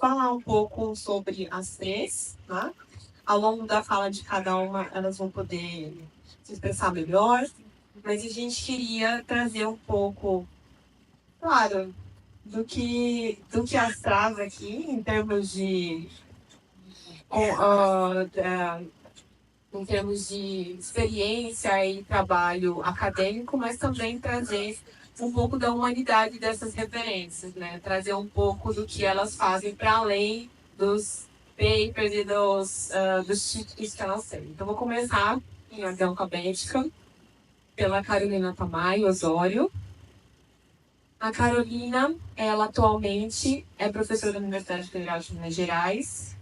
falar um pouco sobre as três, tá? Ao longo da fala de cada uma, elas vão poder se expressar melhor, mas a gente queria trazer um pouco, claro, do que as traz aqui, em termos de, com, ah, da- em termos de experiência e trabalho acadêmico, mas também trazer um pouco da humanidade dessas referências, né? Trazer um pouco do que elas fazem para além dos papers e dos títulos que elas têm. Então, vou começar em ordem alfabética pela Carolina Tamayo Osório. A Carolina, ela atualmente é professora da Universidade Federal de Minas Gerais.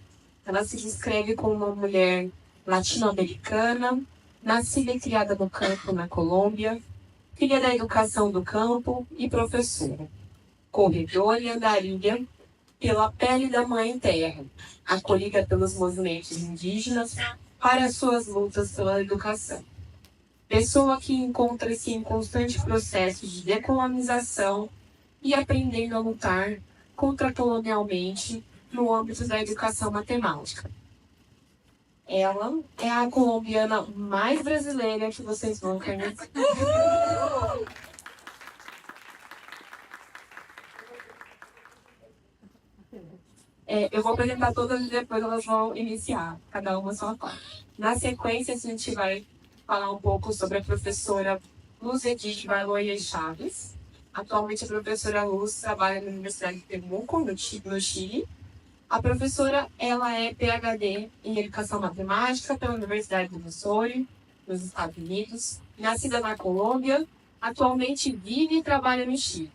Ela se descreve como uma mulher latino-americana, nascida e criada no campo na Colômbia, filha da educação do campo e professora. Corredora e andarilha pela pele da mãe terra, acolhida pelos movimentos indígenas para suas lutas pela educação. Pessoa que encontra-se em constante processo de decolonização e aprendendo a lutar contracolonialmente no âmbito da educação matemática. Ela é a colombiana mais brasileira que vocês vão conhecer. Eu vou apresentar todas e depois elas vão iniciar, cada uma sua parte. Na sequência, a gente vai falar um pouco sobre a professora Luz Edith Valoia Chaves. Atualmente, a professora Luz trabalha na Universidade de Temuco, no Chile. A professora, ela é PhD em Educação Matemática pela Universidade do Missouri, nos Estados Unidos. Nascida na Colômbia, atualmente vive e trabalha no Chile.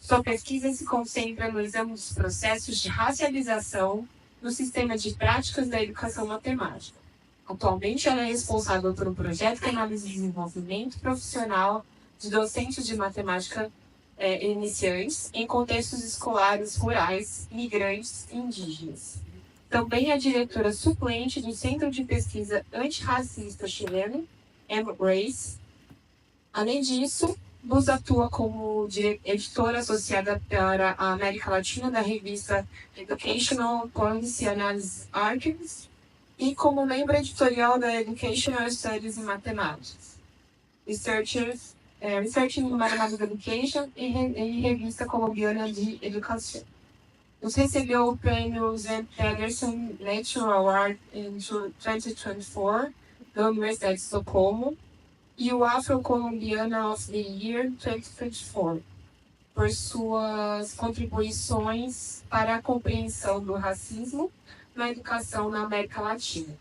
Sua pesquisa se concentra no exame dos processos de racialização no sistema de práticas da educação matemática. Atualmente, ela é responsável por um projeto de análise de desenvolvimento profissional de docentes de matemática iniciantes em contextos escolares rurais, migrantes e indígenas. Também é diretora suplente do Centro de Pesquisa Antirracista chileno, M-RACE. Além disso, Luz atua como editora associada para a América Latina da revista Educational Policy Analysis Archives e como membro editorial da Educational Studies in Mathematics, Research in Mathematical Education e revista colombiana de educação. Luz recebeu o prêmio Zen Pedersen Lecture Award em 2024 da Universidade de Estocolmo e o Afro-Colombiana of the Year 2024, por suas contribuições para a compreensão do racismo na educação na América Latina.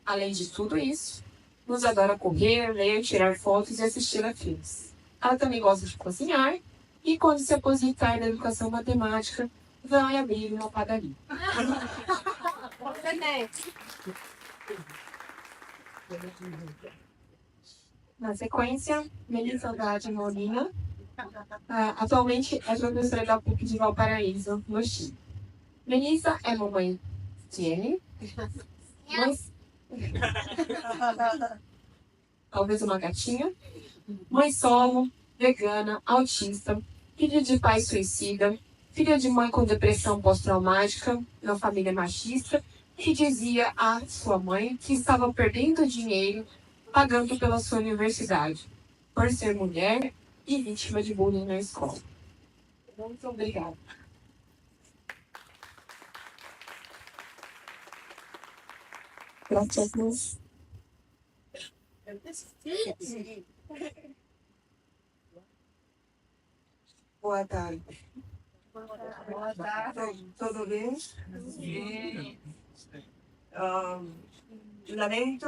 Além de tudo isso, Luz adora correr, ler, tirar fotos e assistir a filmes. Ela também gosta de cozinhar e, quando se aposentar da educação matemática, vai abrir uma padaria. Na sequência, Melissa Andrade Molina, atualmente é professora da PUC de Valparaíso, no Chile. Melissa é mamãe de Jenny, mas... talvez uma gatinha, mãe solo, vegana, autista, filha de pai suicida, filha de mãe com depressão pós-traumática, na família machista, que dizia à sua mãe que estava perdendo dinheiro pagando pela sua universidade, por ser mulher e vítima de bullying na escola. Muito obrigada. Graças. Boa tarde. Boa tarde. Tudo bem? Sim. Lamento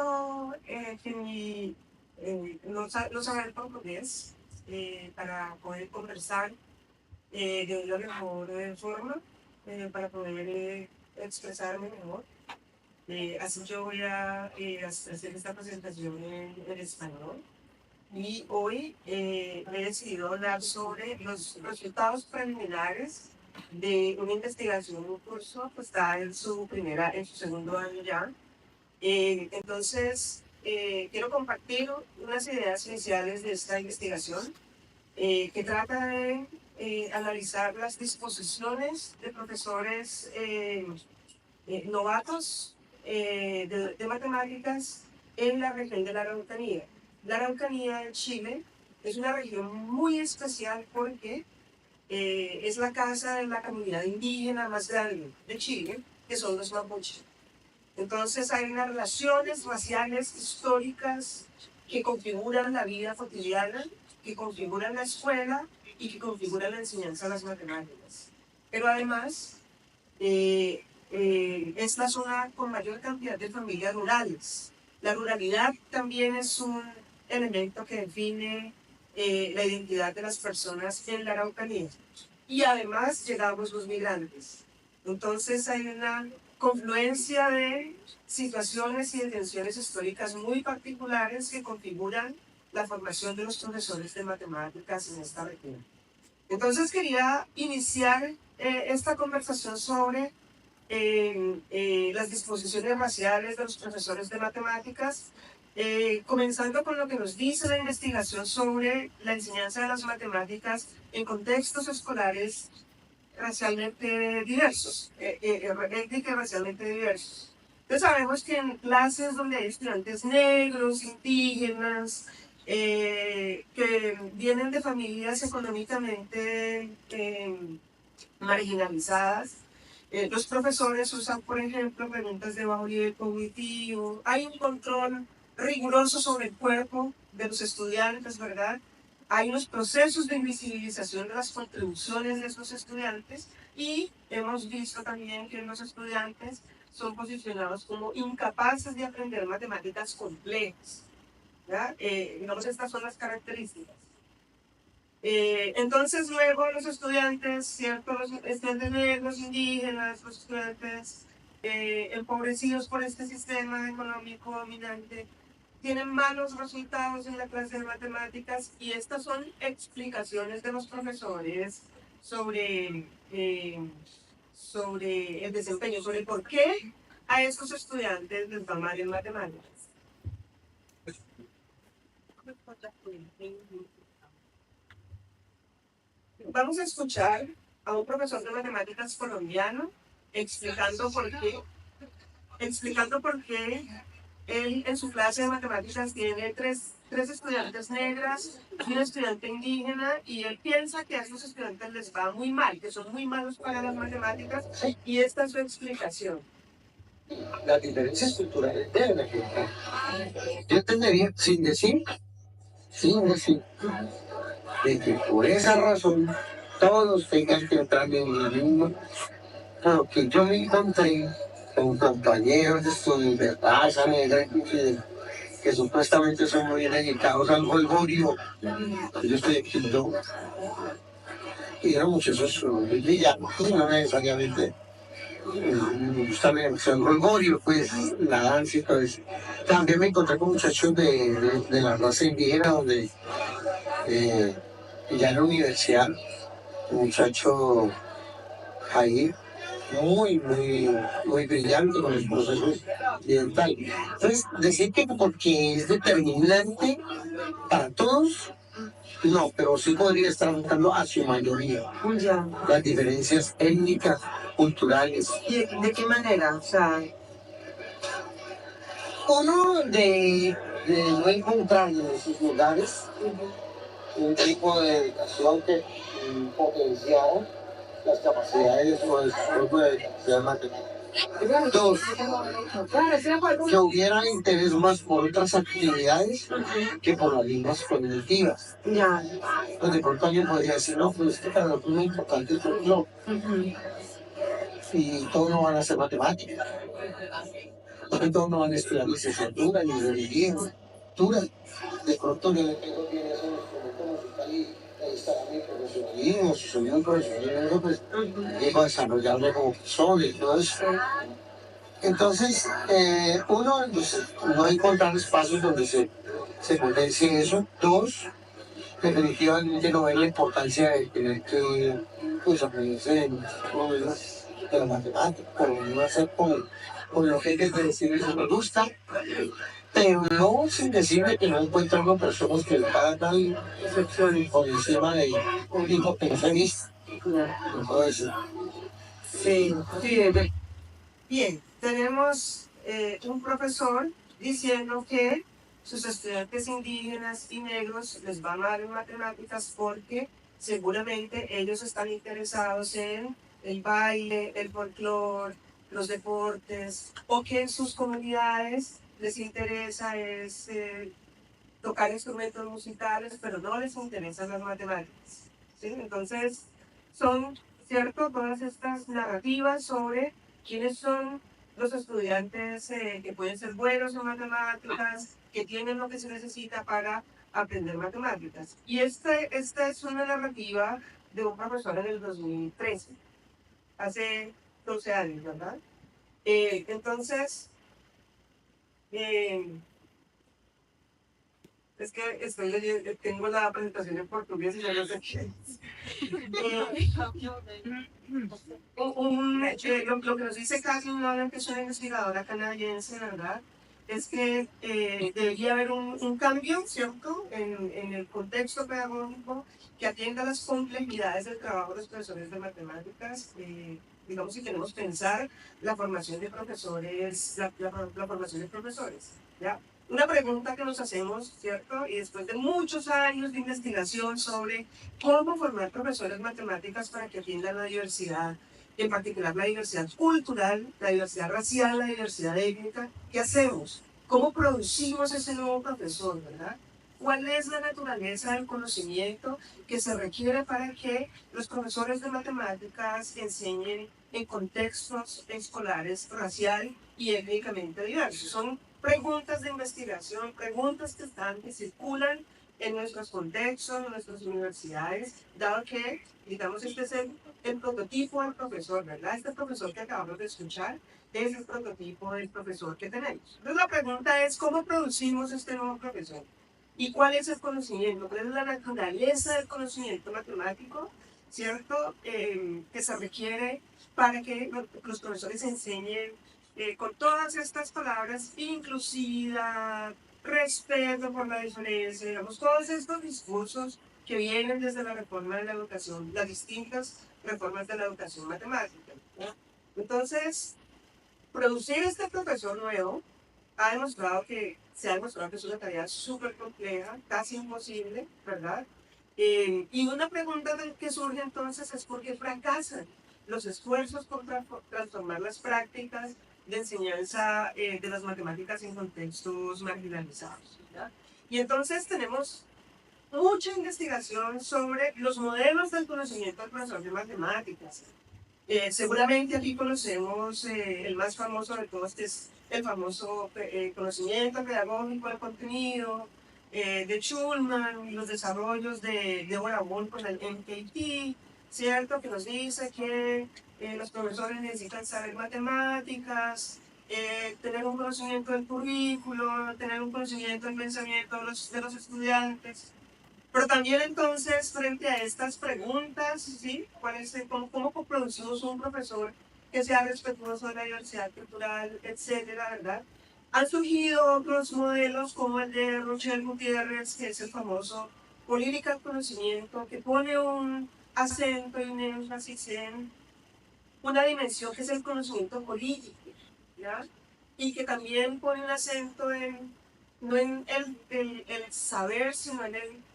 que no saber portugués para poder conversar de una mejor forma, para poder expresarme mejor. Así yo voy a hacer esta presentación en español. Y hoy he decidido hablar sobre los resultados preliminares de una investigación, un curso que está en su segundo año ya. Entonces, quiero compartir unas ideas iniciales de esta investigación que trata de analizar las disposiciones de profesores novatos de matemáticas en la región de la Araucanía. La Araucanía en Chile es una región muy especial porque es la casa de la comunidad indígena más grande de Chile, que son los mapuches. Entonces hay unas relaciones raciales históricas que configuran la vida cotidiana, que configuran la escuela y que configuran la enseñanza de las matemáticas. Pero además es la zona con mayor cantidad de familias rurales. La ruralidad también es un elemento que define la identidad de las personas en la Araucanía. Y además llegamos los migrantes. Entonces hay una confluencia de situaciones y de tensiones históricas muy particulares que configuran la formación de los profesores de matemáticas en esta región. Entonces quería iniciar esta conversación sobre las disposiciones raciales de los profesores de matemáticas, comenzando con lo que nos dice la investigación sobre la enseñanza de las matemáticas en contextos escolares racialmente diversos, étnicamente racialmente diversos. Entonces sabemos que en clases donde hay estudiantes negros, indígenas, que vienen de familias económicamente marginalizadas, los profesores usan, por ejemplo, preguntas de bajo nivel cognitivo. Hay un control riguroso sobre el cuerpo de los estudiantes, ¿verdad? Hay unos procesos de invisibilización de las contribuciones de esos estudiantes y hemos visto también que los estudiantes son posicionados como incapaces de aprender matemáticas complejas. Digamos, estas son las características. Entonces luego los estudiantes, ¿cierto? Los estudiantes negros, indígenas, los estudiantes empobrecidos por este sistema económico dominante, tienen malos resultados en la clase de matemáticas y estas son explicaciones de los profesores sobre el desempeño, sobre por qué a estos estudiantes les va mal en matemáticas. Vamos a escuchar a un profesor de matemáticas colombiano explicando por qué él en su clase de matemáticas tiene tres estudiantes negras y un estudiante indígena y él piensa que a esos estudiantes les va muy mal, que son muy malos para las matemáticas y esta es su explicación. Las diferencias culturales deben afectar. Yo entendería, sin decir, de que por esa razón todos tengan que entrar en el mismo. Porque yo me encontré con compañeros de estudio de raza negra, que supuestamente son muy dedicados al holgorio. Yo estoy aquí, ¿no? Y eran muchos villanos, no necesariamente. También el holgorio, pues la danza y todo eso. También me encontré con muchachos de la raza indígena, donde ya en la universidad, un muchacho ahí muy brillante con los procesos y tal. Entonces, decir que porque es determinante para todos, no, pero sí podría estar buscando a su mayoría. Ya. Las diferencias étnicas, culturales. ¿Y de qué manera? O sea, uno de no encontrar en esos lugares un tipo de dedicación que potenciara las capacidades o el cuerpo de capacidad matemática. Dos, que hubiera interés más por otras actividades que por las líneas cognitivas. ya. Pues de pronto alguien podría decir, no, pues este para nosotros es muy importante el folclore. Y todos no van a hacer matemáticas. Todos no van a estudiar licenciatura ni literatura. De pronto yo le tengo bien ese instrumento musical y ahí estará mi profesionalismo, si soy un profesional, pues llego a desarrollarme como persona y todo eso. Entonces, uno, pues, no encontrar espacios donde se potencie eso. Dos, definitivamente no ver la importancia de tener que pues, aprenderse de de la matemática, como no hacer con lo que hay que decir, eso me gusta, pero no sin decirle que no encuentro con personas que le hagan por encima de un tipo pensionista. Todo eso. Sí, sí, bien, tenemos un profesor diciendo que sus estudiantes indígenas y negros les van a dar en matemáticas porque seguramente ellos están interesados en el baile, el folclore, los deportes, o que en sus comunidades les interesa es tocar instrumentos musicales, pero no les interesan las matemáticas. ¿Sí? Entonces, son, ¿cierto?, todas estas narrativas sobre quiénes son los estudiantes que pueden ser buenos en matemáticas, que tienen lo que se necesita para aprender matemáticas. Y esta es una narrativa de un profesor en el 2013, hace 12 años, ¿verdad? Entonces, eh, es que estoy leyendo, tengo la presentación en portugués y ya no sé qué es. Lo que nos dice Kathleen Nolan, que es una investigadora canadiense, ¿verdad? Es que debería haber un cambio, ¿cierto?, en el contexto pedagógico que atienda las complejidades del trabajo de los profesores de matemáticas. Digamos, si queremos pensar la formación de profesores, la formación de profesores, ¿ya? Una pregunta que nos hacemos, ¿cierto? Y después de muchos años de investigación sobre cómo formar profesores matemáticas para que atiendan la diversidad, en particular la diversidad cultural, la diversidad racial, la diversidad étnica, ¿qué hacemos? ¿Cómo producimos ese nuevo profesor, verdad? ¿Cuál es la naturaleza del conocimiento que se requiere para que los profesores de matemáticas enseñen en contextos escolares racial y étnicamente diversos? Son preguntas de investigación, preguntas que circulan en nuestros contextos, en nuestras universidades, dado que, digamos, este es el prototipo del profesor, ¿verdad? Este profesor que acabamos de escuchar es el prototipo del profesor que tenemos. Entonces la pregunta es, ¿cómo producimos este nuevo profesor? ¿Y cuál es el conocimiento? ¿Cuál es la naturaleza del conocimiento matemático, ¿cierto? Que se requiere para que los profesores enseñen con todas estas palabras, inclusividad, respeto por la diferencia, digamos, todos estos discursos que vienen desde la reforma de la educación, las distintas reformas de la educación matemática, ¿no? Entonces, producir este profesor nuevo se ha demostrado que es una tarea súper compleja, casi imposible, ¿verdad? Y una pregunta que surge entonces es por qué fracasan los esfuerzos por transformar las prácticas de enseñanza de las matemáticas en contextos marginalizados, ¿verdad? Y entonces tenemos mucha investigación sobre los modelos del conocimiento del profesor de matemáticas. Seguramente aquí conocemos el más famoso de todos, que es el famoso conocimiento pedagógico del contenido de Schulman, los desarrollos de Deborah Wool con el MKT, ¿cierto? Que nos dice que los profesores necesitan saber matemáticas, tener un conocimiento del currículo, tener un conocimiento del pensamiento de los estudiantes. Pero también entonces, frente a estas preguntas, ¿sí? ¿Cómo producimos un profesor que sea respetuoso de la diversidad cultural, etcétera, ¿verdad? Han surgido otros modelos como el de Rochelle Gutiérrez, que es el famoso política del conocimiento, que pone un acento y un énfasis en una dimensión que es el conocimiento político, ¿ya? Y que también pone un acento no en el saber, sino en el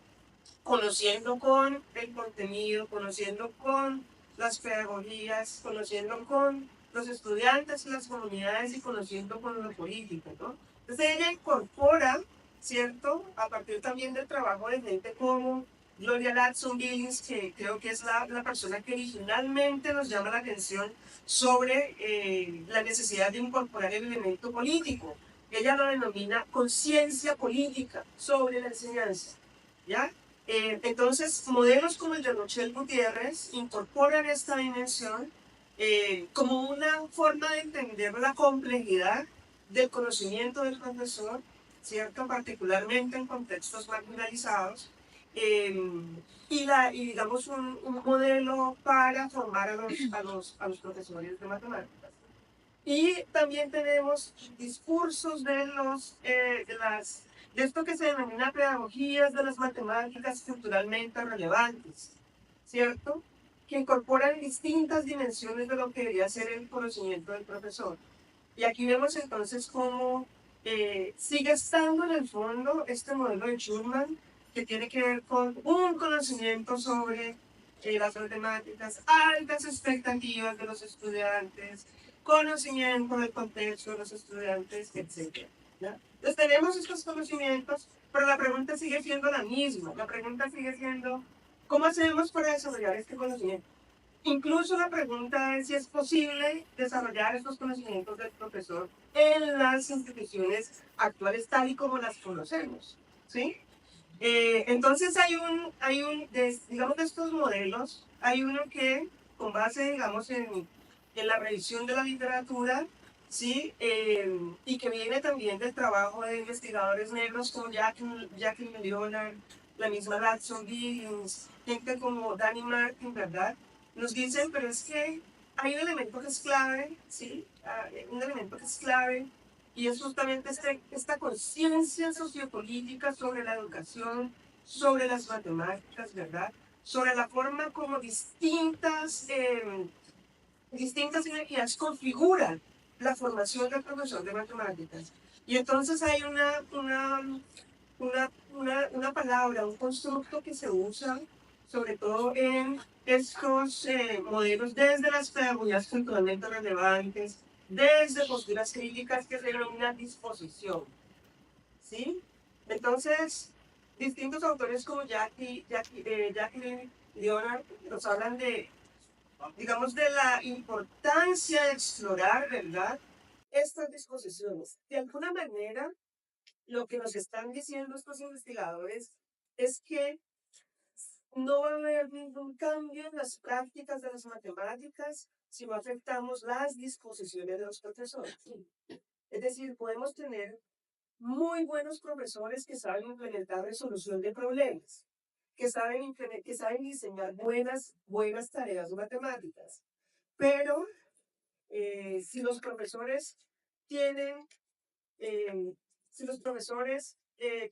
conociendo con el contenido, conociendo con las pedagogías, conociendo con los estudiantes y las comunidades y conociendo con lo político, ¿no? Entonces ella incorpora, ¿cierto?, a partir también del trabajo de gente como Gloria Ladson Billings, que creo que es la persona que originalmente nos llama la atención sobre la necesidad de incorporar el elemento político. Ella lo denomina conciencia política sobre la enseñanza, ¿ya? Entonces, modelos como el de Rochelle Gutiérrez incorporan esta dimensión como una forma de entender la complejidad del conocimiento del profesor, ¿cierto? Particularmente en contextos marginalizados, y digamos un modelo para formar a los profesores de matemáticas. Y también tenemos discursos de esto que se denomina pedagogías de las matemáticas culturalmente relevantes, ¿cierto? Que incorporan distintas dimensiones de lo que debería ser el conocimiento del profesor. Y aquí vemos entonces cómo sigue estando en el fondo este modelo de Schulman, que tiene que ver con un conocimiento sobre las matemáticas, altas expectativas de los estudiantes, conocimiento del contexto de los estudiantes, etc. ¿Ya? Entonces tenemos estos conocimientos, pero la pregunta sigue siendo la misma. La pregunta sigue siendo, ¿cómo hacemos para desarrollar este conocimiento? Incluso la pregunta es si es posible desarrollar estos conocimientos del profesor en las instituciones actuales tal y como las conocemos, ¿sí? Entonces digamos, de estos modelos, hay uno que, con base, digamos, en la revisión de la literatura, ¿sí? Y que viene también del trabajo de investigadores negros como Jacqueline Leonard, la misma Latson Giddens, gente como Danny Martin, ¿verdad? Nos dicen, pero es que hay un elemento que es clave, ¿sí? Un elemento que es clave y es justamente esta conciencia sociopolítica sobre la educación, sobre las matemáticas, ¿verdad? Sobre la forma como distintas energías configuran la formación del profesor de matemáticas. Y entonces hay una palabra, un constructo que se usa sobre todo en estos modelos desde las pedagogías culturalmente relevantes, desde posturas críticas que se denomina disposición, ¿sí? Entonces, distintos autores como Jacqueline Leonard nos hablan digamos, de la importancia de explorar, ¿verdad? Estas disposiciones. De alguna manera, lo que nos están diciendo estos investigadores es que no va a haber ningún cambio en las prácticas de las matemáticas si no afectamos las disposiciones de los profesores. Es decir, podemos tener muy buenos profesores que saben implementar resolución de problemas, que saben diseñar buenas tareas matemáticas. Pero si los profesores tienen si los profesores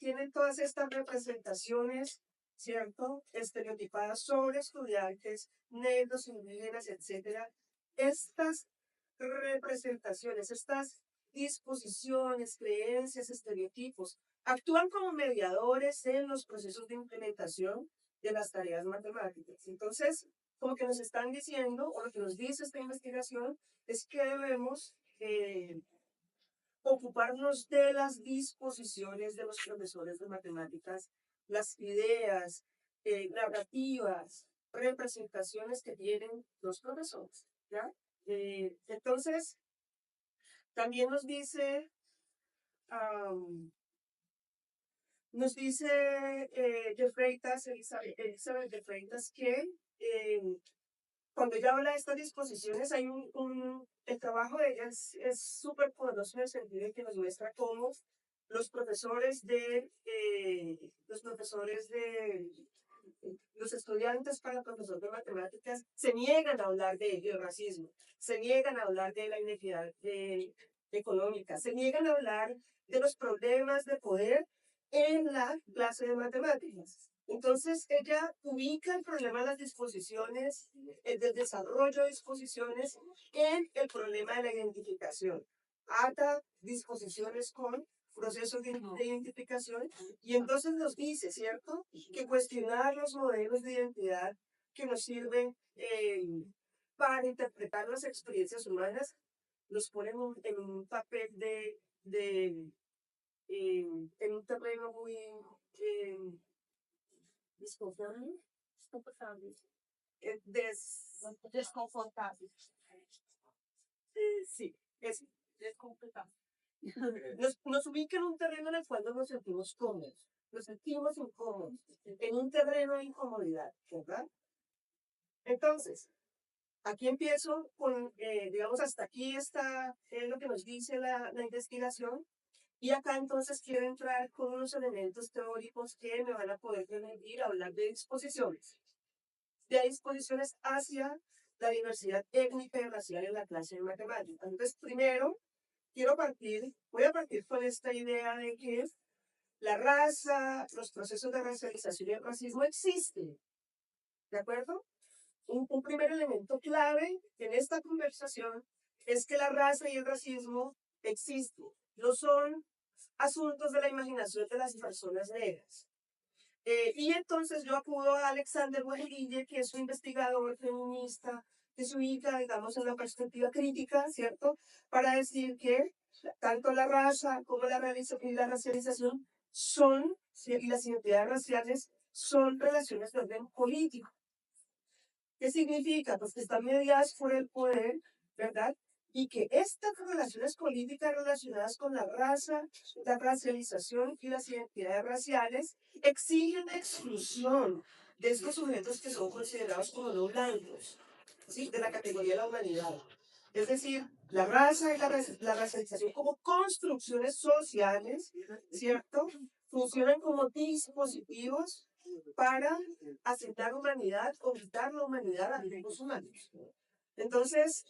tienen todas estas representaciones, ¿cierto? Estereotipadas sobre estudiantes negros, indígenas, etcétera, estas representaciones, estas disposiciones, creencias, estereotipos, actúan como mediadores en los procesos de implementación de las tareas matemáticas. Entonces, como que nos están diciendo, o lo que nos dice esta investigación, es que debemos ocuparnos de las disposiciones de los profesores de matemáticas, las ideas, narrativas, representaciones que tienen los profesores, ¿ya? Entonces, también nos dice de Freitas, Elizabeth de Freitas, que cuando ella habla de estas disposiciones, el trabajo de ella es súper poderoso en el sentido de que nos muestra cómo los estudiantes para profesor de matemáticas se niegan a hablar de racismo, se niegan a hablar de la inequidad económica, se niegan a hablar de los problemas de poder en la clase de matemáticas. Entonces, ella ubica el problema de las disposiciones, del desarrollo de disposiciones, en el problema de la identificación. Ata disposiciones con procesos de identificación y entonces nos dice, ¿cierto?, que cuestionar los modelos de identidad que nos sirven para interpretar las experiencias humanas nos pone en un papel en un terreno muy desconfortable. Desconfortable. Sí, es desconfortable. Nos ubica en un terreno en el cual no nos sentimos cómodos, nos sentimos incómodos, en un terreno de incomodidad, ¿verdad? Entonces, aquí empiezo con, digamos, hasta aquí está lo que nos dice la investigación, Y acá entonces quiero entrar con unos elementos teóricos que me van a poder permitir hablar de disposiciones. De disposiciones hacia la diversidad étnica y racial en la clase de matemáticas. Entonces, primero, voy a partir con esta idea de que la raza, los procesos de racialización y el racismo existen. ¿De acuerdo? Un primer elemento clave en esta conversación es que la raza y el racismo existen. No son asuntos de la imaginación de las personas negras. Y entonces yo acudo a Alexander Wajirille, que es un investigador feminista que se ubica, digamos, en la perspectiva crítica, ¿cierto? Para decir que tanto la raza como la racialización son, y las identidades raciales son relaciones de orden político. ¿Qué significa? Pues que están mediadas por el poder, ¿verdad? Y que estas relaciones políticas relacionadas con la raza, la racialización y las identidades raciales exigen la exclusión de estos sujetos que son considerados como no blancos, ¿sí? De la categoría de la humanidad. Es decir, la raza y la racialización como construcciones sociales, ¿cierto? Funcionan como dispositivos para aceptar humanidad o quitar la humanidad a los humanos. Entonces,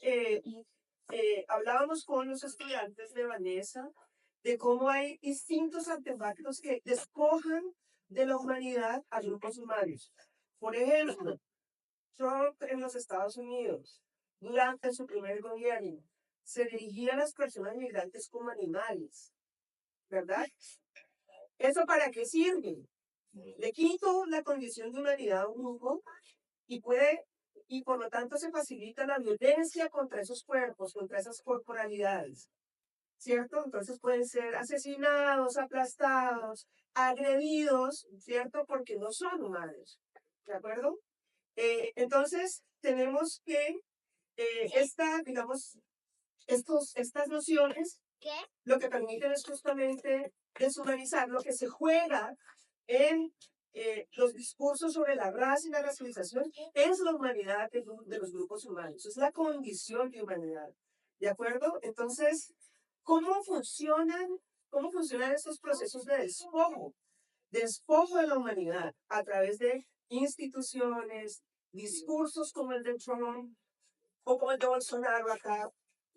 hablábamos con los estudiantes de Vanessa de cómo hay distintos artefactos que despojan de la humanidad a grupos humanos. Por ejemplo, Trump en los Estados Unidos, durante su primer gobierno, se dirigía a las personas migrantes como animales, ¿verdad? ¿Eso para qué sirve? Le quito la condición de humanidad a un grupo y por lo tanto se facilita la violencia contra esos cuerpos, contra esas corporalidades, ¿cierto? Entonces pueden ser asesinados, aplastados, agredidos, ¿cierto? Porque no son humanos, ¿de acuerdo? Entonces tenemos que estas nociones lo que permiten es justamente deshumanizar lo que se juega en los discursos sobre la raza y la racialización, es la humanidad de los grupos humanos, es la condición de humanidad. ¿De acuerdo? Entonces, ¿cómo funcionan estos procesos de despojo? Despojo de la humanidad a través de instituciones, discursos como el de Trump o como el de Bolsonaro acá,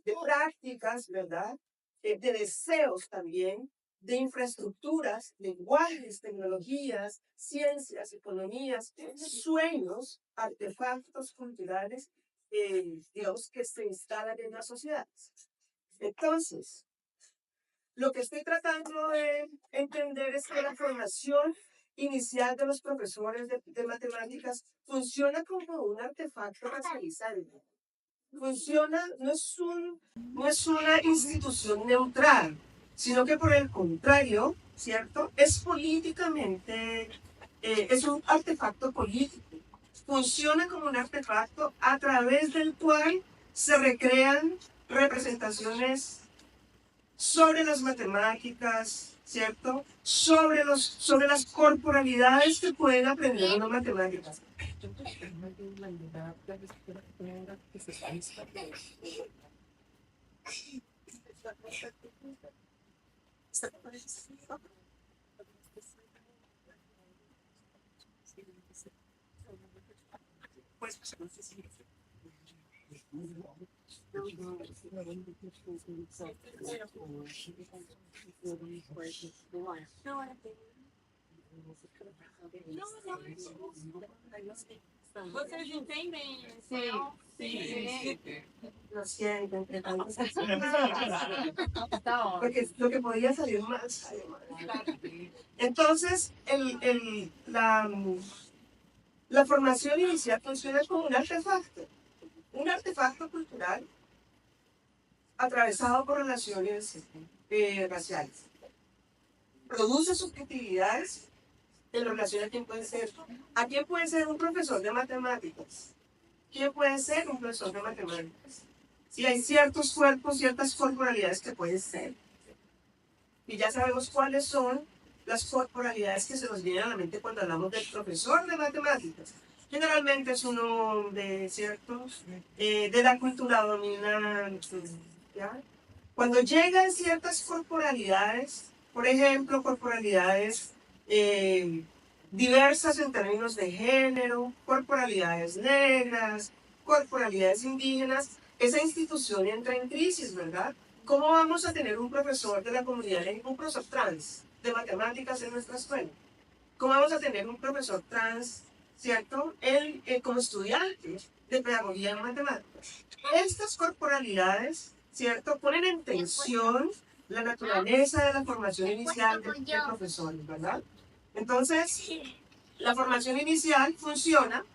de prácticas, ¿verdad? De deseos también, de infraestructuras, lenguajes, tecnologías, ciencias, economías, sueños, artefactos culturales, digamos, que se instalan en las sociedades. Entonces, lo que estoy tratando de entender es que la formación inicial de los profesores de matemáticas funciona como un artefacto racializante. Funciona, no es una institución neutral, sino que por el contrario, ¿cierto? Es políticamente, es un artefacto político. Funciona como un artefacto a través del cual se recrean representaciones sobre las matemáticas, ¿cierto? Sobre las corporalidades que pueden aprender en las matemáticas. Vocês entendem? Sim. Lo siento, entre tantos. Porque lo que podía salir mal, salió mal. Entonces, la formación inicial funciona como un artefacto cultural atravesado por relaciones raciales. Produce subjetividades en relación a quién puede ser. ¿A quién puede ser un profesor de matemáticas? ¿Quién puede ser un profesor de matemáticas? Si hay ciertos cuerpos, ciertas corporalidades que pueden ser. Y ya sabemos cuáles son las corporalidades que se nos vienen a la mente cuando hablamos del profesor de matemáticas. Generalmente es un hombre, ¿cierto? De la cultura dominante, ¿ya? Cuando llegan ciertas corporalidades, por ejemplo, corporalidades diversas en términos de género, corporalidades negras, corporalidades indígenas, esa institución entra en crisis, ¿verdad? ¿Cómo vamos a tener un profesor de la comunidad, un profesor trans de matemáticas en nuestra escuela? ¿Cómo vamos a tener un profesor trans, cierto? Él, como estudiante de pedagogía en matemáticas. Estas corporalidades, ¿cierto? Ponen en tensión la naturaleza de la formación inicial del profesor, ¿verdad? Entonces, la formación inicial funciona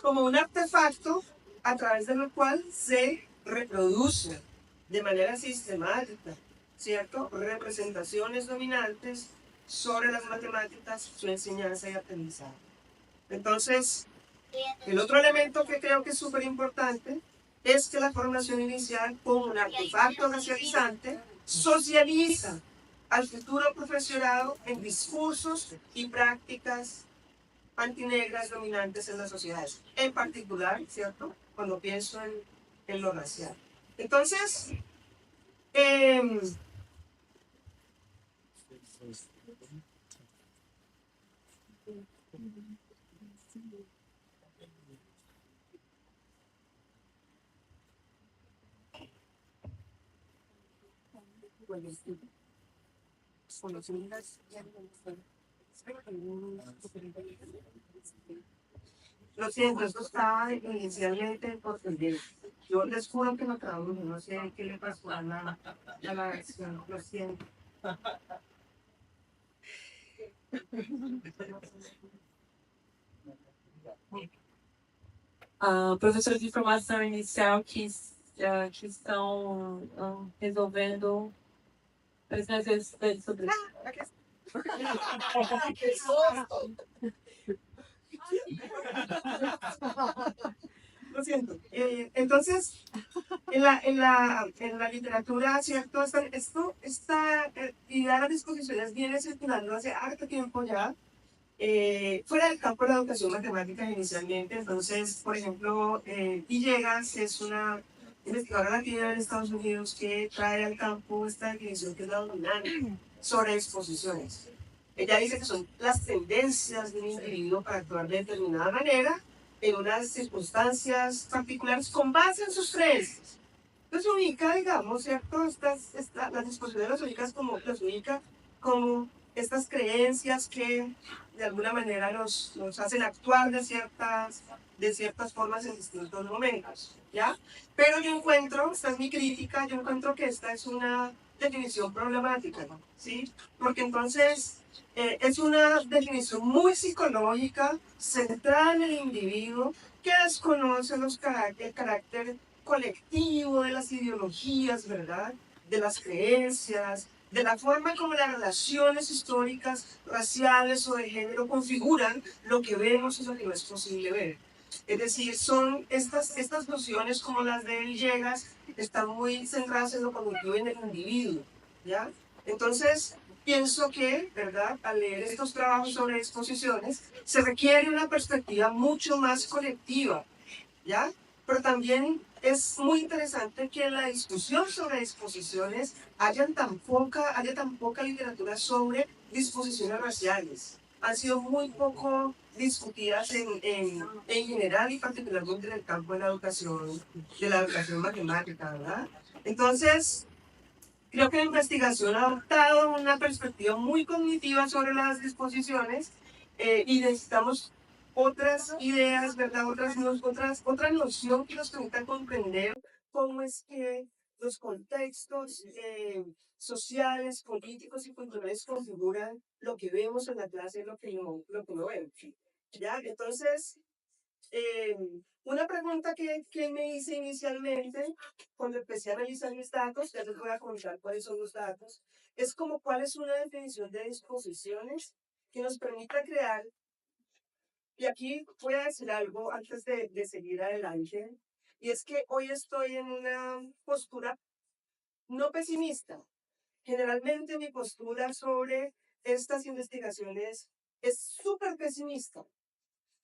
como un artefacto a través del cual se reproduce de manera sistemática, ¿cierto? Representaciones dominantes sobre las matemáticas, su enseñanza y aprendizaje. Entonces, el otro elemento que creo que es súper importante es que la formación inicial, como un artefacto racializante, socializa al futuro profesorado en discursos y prácticas antinegras dominantes en las sociedades, en particular, ¿cierto? Cuando pienso en lo racial. Entonces, lo siento, esto estaba inicialmente porque yo les juro que no trabajo, no sé qué le pasó a la versión, lo siento. Professores de informação inicial que estão resolvendo questões sobre isso. ¡Qué susto! Lo siento. Entonces, en la literatura, ¿cierto? Esta idea de las disposiciones viene circulando hace harto tiempo ya, fuera del campo de la educación matemática inicialmente. Entonces, por ejemplo, Villegas es una investigadora latina en Estados Unidos que trae al campo esta definición que es la dominante sobre exposiciones. Ella dice que son las tendencias de un individuo para actuar de determinada manera en unas circunstancias particulares con base en sus creencias. Entonces ubica, digamos, ¿cierto? Las disposiciones las ubica como estas creencias que de alguna manera nos hacen actuar de ciertas formas en distintos momentos, ¿ya? Pero yo encuentro, esta es mi crítica, yo encuentro que esta es una definición problemática, ¿sí? Porque entonces es una definición muy psicológica, centrada en el individuo, que desconoce el carácter colectivo de las ideologías, ¿verdad? De las creencias, de la forma como las relaciones históricas, raciales o de género configuran lo que vemos y lo que no es posible ver. Es decir, son estas nociones como las de Villegas, están muy centradas en lo cognitivo y en el individuo, ¿ya? Entonces, pienso que, ¿verdad? Al leer estos trabajos sobre exposiciones, se requiere una perspectiva mucho más colectiva, ¿ya? Pero también es muy interesante que en la discusión sobre disposiciones haya tan poca literatura sobre disposiciones raciales. Han sido muy poco discutidas en general y particularmente en el campo de la educación matemática, ¿verdad? Entonces, creo que la investigación ha adoptado una perspectiva muy cognitiva sobre las disposiciones y necesitamos otras ideas, ¿verdad? Otra noción que nos permita comprender cómo es que los contextos sociales, políticos y culturales configuran lo que vemos en la clase y lo que no vemos. ¿Ya? Entonces, una pregunta que me hice inicialmente cuando empecé a revisar mis datos, ya les voy a contar cuáles son los datos, es como cuál es una definición de disposiciones que nos permita crear, y aquí voy a decir algo antes de seguir adelante, y es que hoy estoy en una postura no pesimista. Generalmente mi postura sobre estas investigaciones es súper pesimista.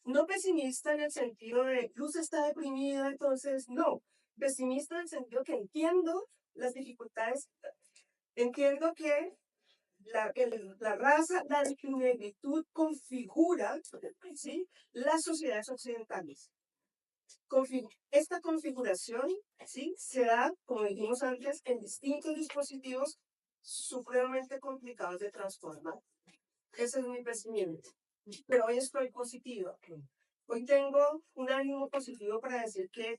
No pesimista en el sentido de Luz está deprimida, entonces no. Pesimista en el sentido que entiendo las dificultades. Entiendo que la raza, la negritud configura, ¿sí?, las sociedades occidentales. Esta configuración, ¿sí?, se da, como dijimos antes, en distintos dispositivos supremamente complicados de transformar. Ese es mi pensamiento. Pero hoy estoy positiva. Hoy tengo un ánimo positivo para decir que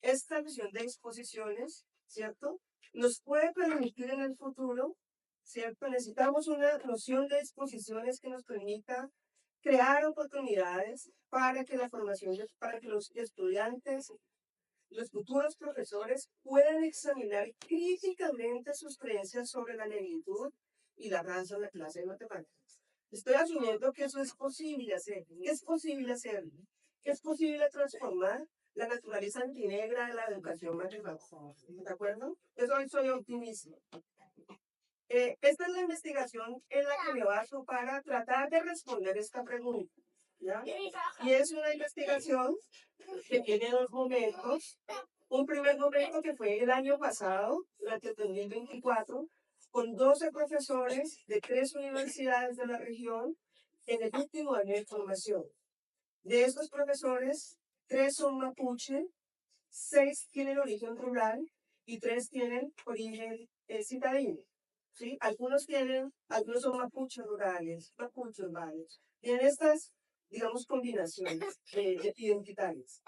esta visión de exposiciones, ¿cierto?, nos puede permitir en el futuro, ¿cierto? Necesitamos una noción de exposiciones que nos permita crear oportunidades para que la formación, para que los estudiantes, los futuros profesores puedan examinar críticamente sus creencias sobre la negritud y la raza en la clase de matemáticas. Estoy asumiendo que eso es posible hacer, es posible hacerlo, es posible transformar la naturaleza antinegra de la educación matemática. ¿De acuerdo? Eso hoy soy optimista. Esta es la investigación en la que me baso para tratar de responder esta pregunta, ¿ya? Y es una investigación que tiene dos momentos. Un primer momento que fue el año pasado, durante el 2024, con 12 profesores de 3 universidades de la región en el último año de formación. De estos profesores, 3 son mapuche, 6 tienen origen rural y 3 tienen origen citadino. ¿Sí? Algunos son mapuches rurales, mapuches urbanos. Tienen estas, digamos, combinaciones identitarias.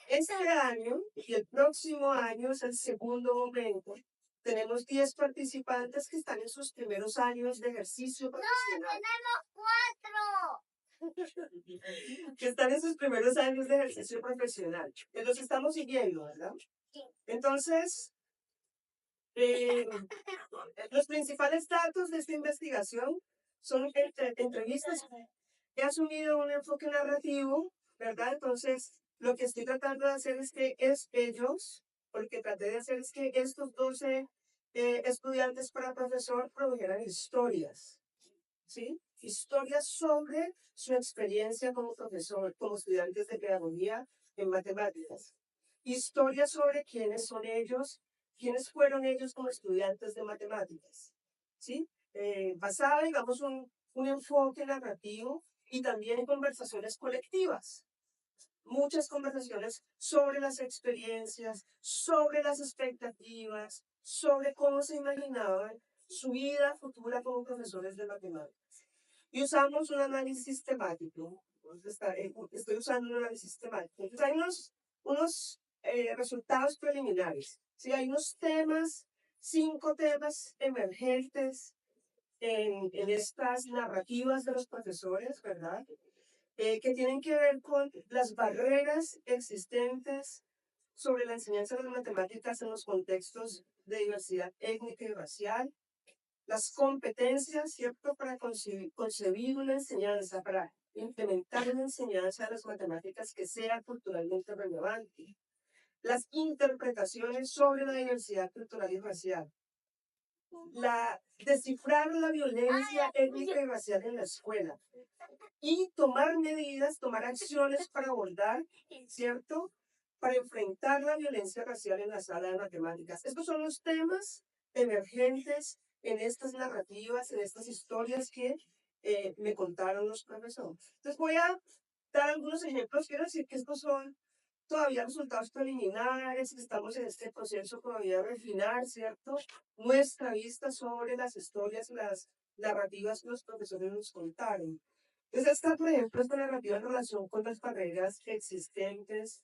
Este año y el próximo año es el segundo momento. Tenemos 10 participantes que están en sus primeros años de ejercicio profesional. Que están en sus primeros años de ejercicio profesional. Los estamos siguiendo, ¿verdad? Entonces, los principales datos de esta investigación son entrevistas. He asumido un enfoque narrativo, ¿verdad? Entonces, lo que estoy tratando de hacer es que lo que traté de hacer es que estos 12 estudiantes para profesor produjeran historias, ¿sí? Historias sobre su experiencia como profesor, como estudiantes de pedagogía en matemáticas. Historias sobre quiénes son ellos, quiénes fueron ellos como estudiantes de matemáticas, ¿sí? Basada, digamos, un enfoque narrativo y también conversaciones colectivas. Muchas conversaciones sobre las experiencias, sobre las expectativas, sobre cómo se imaginaban su vida futura como profesores de matemáticas. Y usamos un análisis sistemático. Estoy usando un análisis sistemático. Entonces hay unos resultados preliminares. ¿Sí? Hay unos temas, 5 temas emergentes en estas narrativas de los profesores, ¿verdad? Que tienen que ver con las barreras existentes sobre la enseñanza de las matemáticas en los contextos de diversidad étnica y racial, las competencias, ¿cierto?, para concebir una enseñanza, para implementar una enseñanza de las matemáticas que sea culturalmente relevante, las interpretaciones sobre la diversidad cultural y racial, descifrar la violencia étnica y racial en la escuela y tomar medidas, tomar acciones para abordar, ¿cierto?, para enfrentar la violencia racial en la sala de matemáticas. Estos son los temas emergentes en estas narrativas, en estas historias que me contaron los profesores. Entonces voy a dar algunos ejemplos. Quiero decir que estos son todavía resultados preliminares, estamos en este proceso todavía de refinar, ¿cierto?, nuestra vista sobre las historias, las narrativas que los profesores nos contaron. Entonces, esta, por ejemplo, esta narrativa en relación con las barreras existentes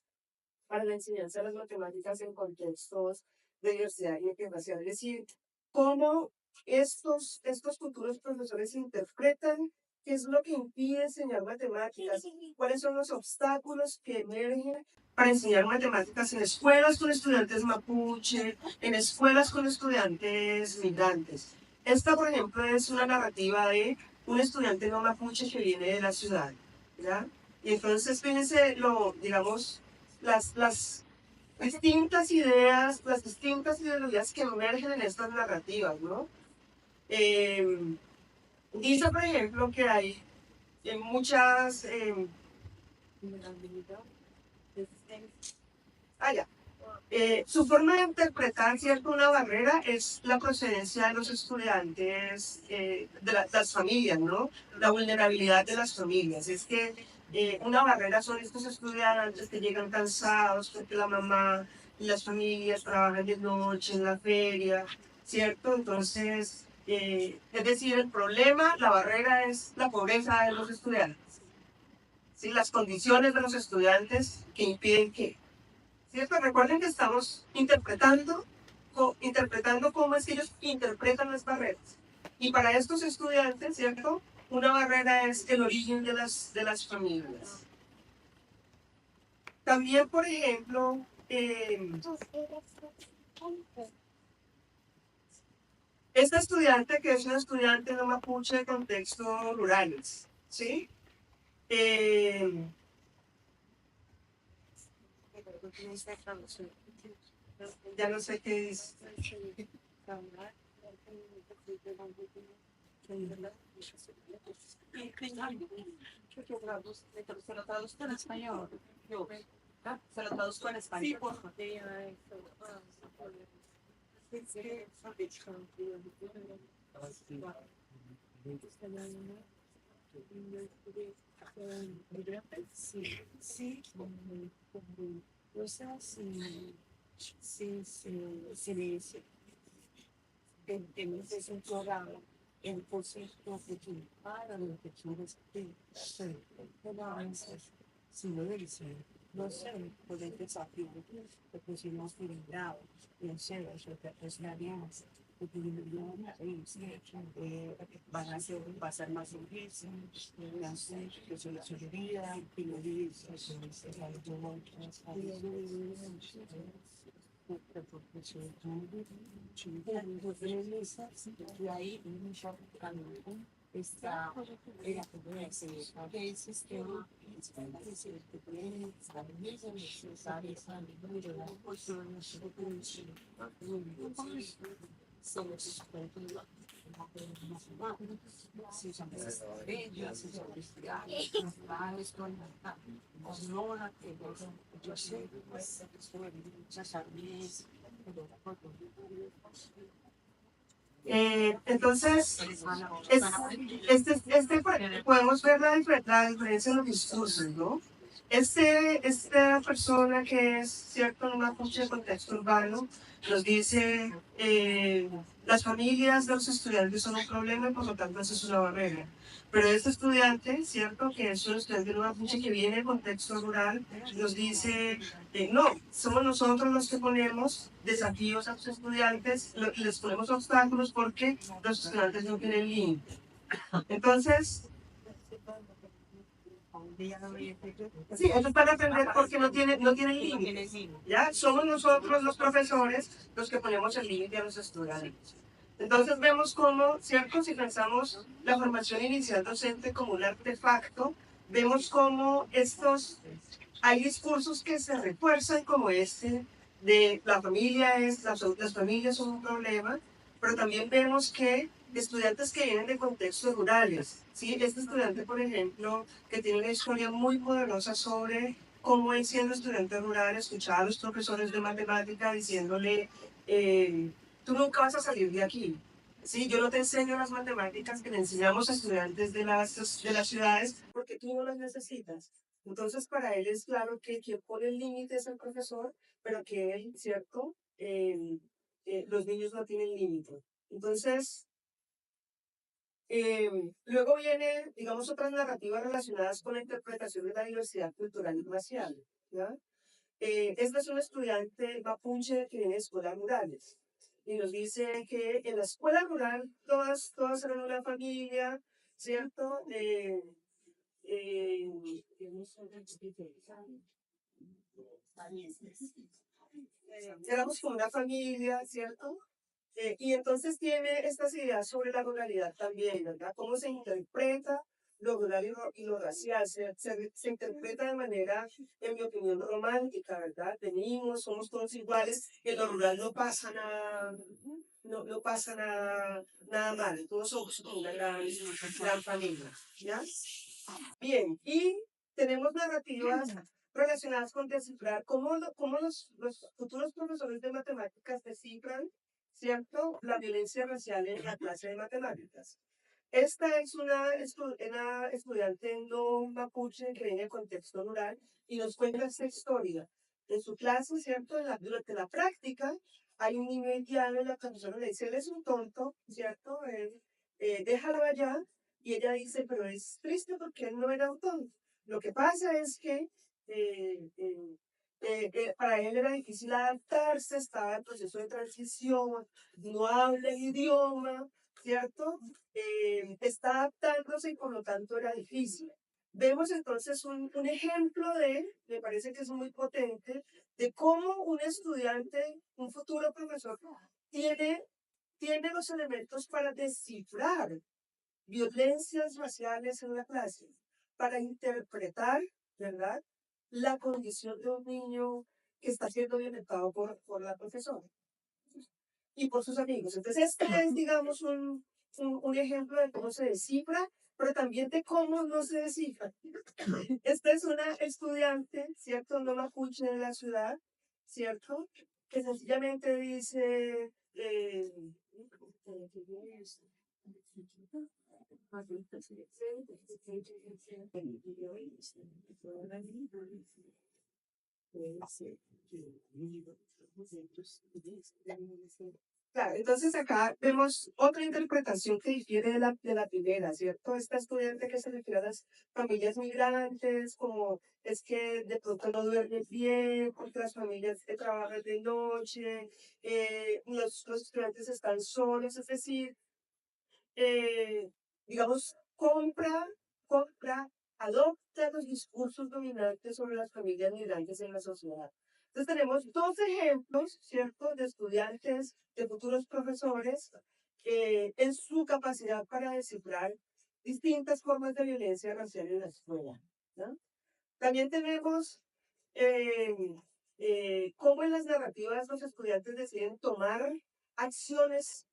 para la enseñanza de las matemáticas en contextos de diversidad y racial. Es decir, cómo estos futuros profesores interpretan qué es lo que impide enseñar matemáticas, cuáles son los obstáculos que emergen para enseñar matemáticas en escuelas con estudiantes mapuche, en escuelas con estudiantes migrantes. Esta, por ejemplo, es una narrativa de un estudiante no mapuche que viene de la ciudad, ¿ya? Y entonces, fíjense, digamos, las distintas ideas, las distintas ideologías que emergen en estas narrativas, ¿no? Dice, por ejemplo, que hay muchas... ya. Su forma de interpretar, ¿cierto?, una barrera es la procedencia de los estudiantes, las familias, ¿no? La vulnerabilidad de las familias. Es que una barrera son estos estudiantes que llegan cansados porque la mamá y las familias trabajan de noche en la feria, ¿cierto? Entonces, es decir, el problema, la barrera es la pobreza de los estudiantes, ¿sí? Las condiciones de los estudiantes que impiden que... ¿Cierto? Recuerden que estamos interpretando cómo es que ellos interpretan las barreras. Y para estos estudiantes, ¿cierto? Una barrera es el origen de las familias. También, por ejemplo, esta estudiante, que es una estudiante no mapuche de contextos rurales, ¿sí? Ya no sé qué dice. Se lo traduzco en español. Se lo traduzco en español. Sí, por favor. Sí, sí, cosas es un programa en proceso de para lo que quieres hacer. Si lo dicen, no sé, por el desafío, porque si no estoy bravo, en serio, eso es la alianza. Van a ser, va a ser más difícil, que se les olvida, que lo dice, y ahí está que es sistema Entonces, podemos ver la diferencia en los discursos, ¿no? Esta persona que es cierto en una mapuche de contexto urbano nos dice las familias de los estudiantes son un problema y por lo tanto eso es una barrera. Pero este estudiante, cierto, que es un estudiante de una mapuche que viene de contexto rural, nos dice no, somos nosotros los que ponemos desafíos a los estudiantes, les ponemos obstáculos porque los estudiantes no tienen límite. Entonces, sí, ellos van a aprender porque no tienen límite. ¿Ya? Somos nosotros los profesores los que ponemos el límite a los estudiantes. Entonces vemos cómo, ¿cierto? Si pensamos la formación inicial docente como un artefacto, vemos cómo hay discursos que se refuerzan como este de las familias son un problema, pero también vemos que estudiantes que vienen de contextos rurales, ¿sí? Este estudiante, por ejemplo, que tiene una historia muy poderosa sobre cómo él siendo estudiante rural escuchaba a los profesores de matemática diciéndole, tú nunca vas a salir de aquí. Sí, yo no te enseño las matemáticas que le enseñamos a estudiantes de las ciudades porque tú no las necesitas. Entonces, para él es claro que quien pone el límite es el profesor, pero que él, ¿cierto? Los niños no tienen límite. Entonces, luego viene, digamos, otras narrativas relacionadas con la interpretación de la diversidad cultural y racial. ¿Ya? Esta es una estudiante mapuche que viene de escuelas rurales y nos dice que en la escuela rural todas eran una familia, ¿cierto? Éramos como una familia, ¿cierto? Y entonces tiene estas ideas sobre la ruralidad también, ¿verdad? Cómo se interpreta lo rural y lo racial. Se interpreta de manera, en mi opinión, romántica, ¿verdad? Venimos, somos todos iguales, en lo rural no pasa nada, no pasa nada mal, todos somos como una gran familia, ¿ya? Bien, y tenemos narrativas relacionadas con descifrar cómo los futuros profesores de matemáticas descifran, ¿cierto?, la violencia racial en la clase de matemáticas. Esta es una estudiante no mapuche que viene de contexto rural y nos cuenta esta historia. En su clase, ¿cierto?, durante la práctica, hay un niño haitiano y la profesora le dice, él es un tonto, ¿cierto? Él, déjalo allá. Y ella dice, pero es triste porque él no era un tonto. Lo que pasa es que para él era difícil adaptarse, estaba en proceso de transición, no habla el idioma, ¿cierto? Está adaptándose y por lo tanto era difícil. Vemos entonces un ejemplo me parece que es muy potente, de cómo un estudiante, un futuro profesor, tiene los elementos para descifrar violencias raciales en la clase, para interpretar, ¿verdad?, la condición de un niño que está siendo violentado por la profesora y por sus amigos. Entonces, este es, digamos, un ejemplo de cómo se descifra, pero también de cómo no se descifra. Esta es una estudiante, ¿cierto?, no mapuche de la ciudad, ¿cierto?, que sencillamente dice... Claro, entonces acá vemos otra interpretación que difiere de la primera, ¿cierto? Esta estudiante que se refiere a las familias migrantes, como es que de pronto no duermen bien, porque las familias trabajan de noche, los estudiantes están solos, es decir, digamos, adopta los discursos dominantes sobre las familias migrantes en la sociedad. Entonces tenemos dos ejemplos, ¿cierto?, de estudiantes, de futuros profesores, en su capacidad para descifrar distintas formas de violencia racial en la escuela, ¿no? También tenemos cómo en las narrativas los estudiantes deciden tomar acciones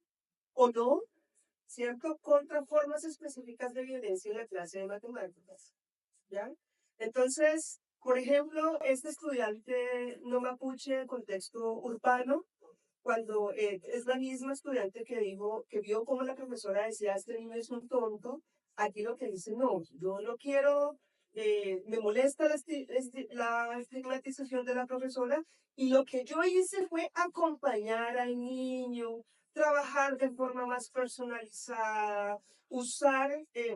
o no, ¿cierto?, contra formas específicas de violencia en la clase de matemáticas, ¿ya? Entonces, por ejemplo, este estudiante no mapuche de contexto urbano, cuando es la misma estudiante que dijo, que vio como la profesora decía, este niño es un tonto, aquí lo que dice, no, yo no quiero, me molesta la estigmatización de la profesora, y lo que yo hice fue acompañar al niño, trabajar de forma más personalizada,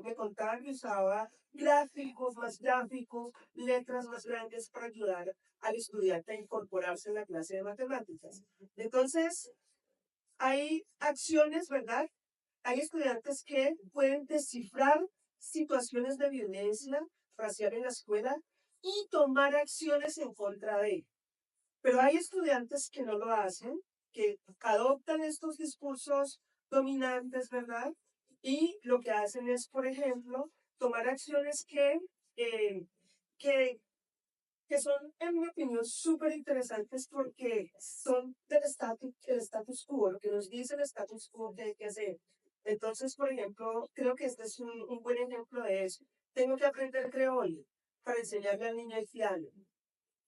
me contaba que usaba más gráficos, letras más grandes para ayudar al estudiante a incorporarse en la clase de matemáticas. Entonces, hay acciones, ¿verdad? Hay estudiantes que pueden descifrar situaciones de violencia racial en la escuela y tomar acciones en contra de él. Pero hay estudiantes que no lo hacen, que adoptan estos discursos dominantes, ¿verdad? Y lo que hacen es, por ejemplo, tomar acciones eh, que que son, en mi opinión, súper interesantes porque son el status quo, lo que nos dice el status quo que hay que hacer. Entonces, por ejemplo, creo que este es un buen ejemplo de eso. Tengo que aprender creol para enseñarle al niño haitiano,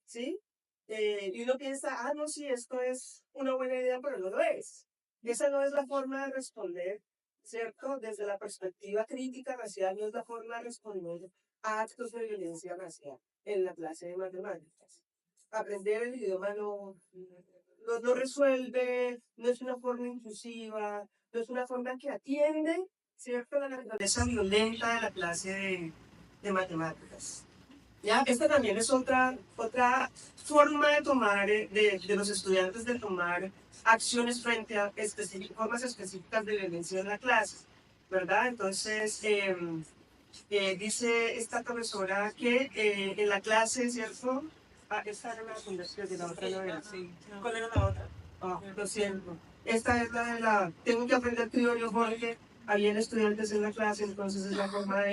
¿sí? Y uno piensa, no, sí, esto es una buena idea, pero no lo es. Esa no es la forma de responder, ¿cierto? Desde la perspectiva crítica racial, no es la forma de responder a actos de violencia racial en la clase de matemáticas. Aprender el idioma no resuelve, no es una forma inclusiva, no es una forma que atiende, ¿cierto?, la naturaleza violenta de la clase de matemáticas. ¿Ya? Esta también es otra forma de tomar, de los estudiantes de tomar acciones frente a formas específicas de violencia en la clase, ¿verdad? Entonces, dice esta profesora que en la clase, ¿cierto? Esta era la fundación de la otra no era. Sí. ¿Cuál era la otra? Lo siento. Esta es la de tengo que aprender criollo porque habían estudiantes en la clase, entonces es la forma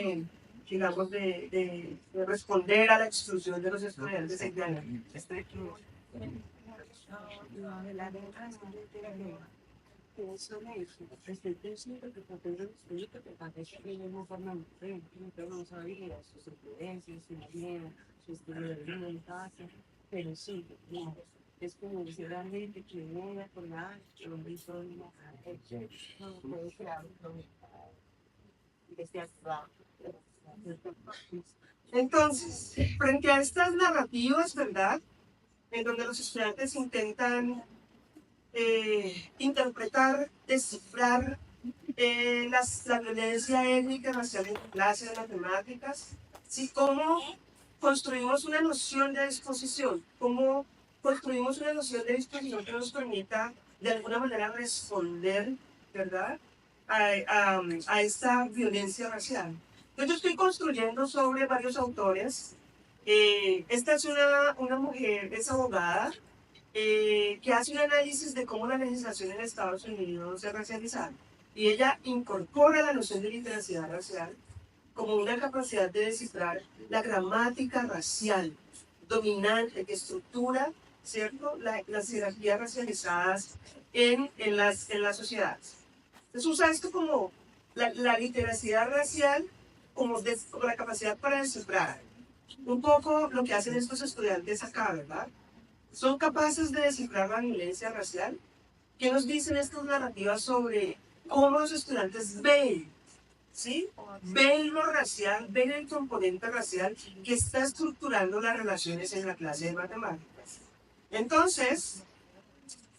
digamos, de responder a la exclusión de los estudiantes en clase. pienso en eso. Estoy pensando que papel de los que parece que ellos no forman pero no sabía sus influencias, su manera, su estilo de vida en casa. Pero sí, no, es como decir a gente que no voy a acordar que lo hizo no puede ser algo que sea claro. Entonces, frente a estas narrativas, ¿verdad? En donde los estudiantes intentan interpretar, descifrar la violencia étnica racial en clase de matemáticas, ¿sí? Cómo construimos una noción de disposición, cómo construimos una noción de disposición que nos permita de alguna manera responder, ¿verdad? A esta violencia racial. Yo estoy construyendo sobre varios autores. Esta es una mujer, es abogada, que hace un análisis de cómo la legislación en Estados Unidos es racializada. Y ella incorpora la noción de literacidad racial como una capacidad de descifrar la gramática racial dominante que estructura, ¿cierto?, las jerarquías racializadas en las sociedades. Entonces usa esto como la literacidad racial como la capacidad para descifrar. Un poco lo que hacen estos estudiantes acá, ¿verdad? Son capaces de descifrar la violencia racial. ¿Qué nos dicen estas narrativas sobre cómo los estudiantes ven? ¿Sí? Ven lo racial, ven el componente racial que está estructurando las relaciones en la clase de matemáticas. Entonces,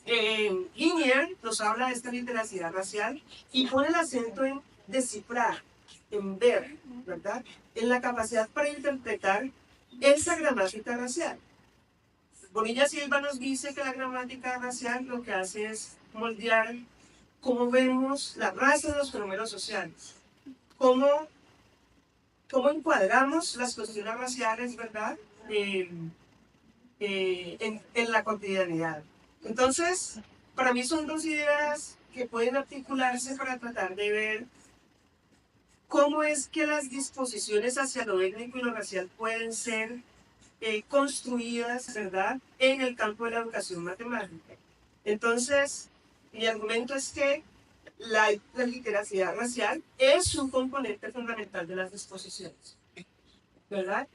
Guinier nos habla de esta literacidad racial y pone el acento en descifrar, en ver, ¿verdad? En la capacidad para interpretar esa gramática racial. Bonilla Silva nos dice que la gramática racial lo que hace es moldear cómo vemos la raza de los fenómenos sociales, cómo encuadramos las cuestiones raciales, ¿verdad? En la cotidianidad. Entonces, para mí son dos ideas que pueden articularse para tratar de ver cómo es que las disposiciones hacia lo étnico y lo racial pueden ser construidas, ¿verdad?, en el campo de la educación matemática. Entonces, mi argumento es que la literacidad racial es un componente fundamental de las disposiciones, ¿verdad?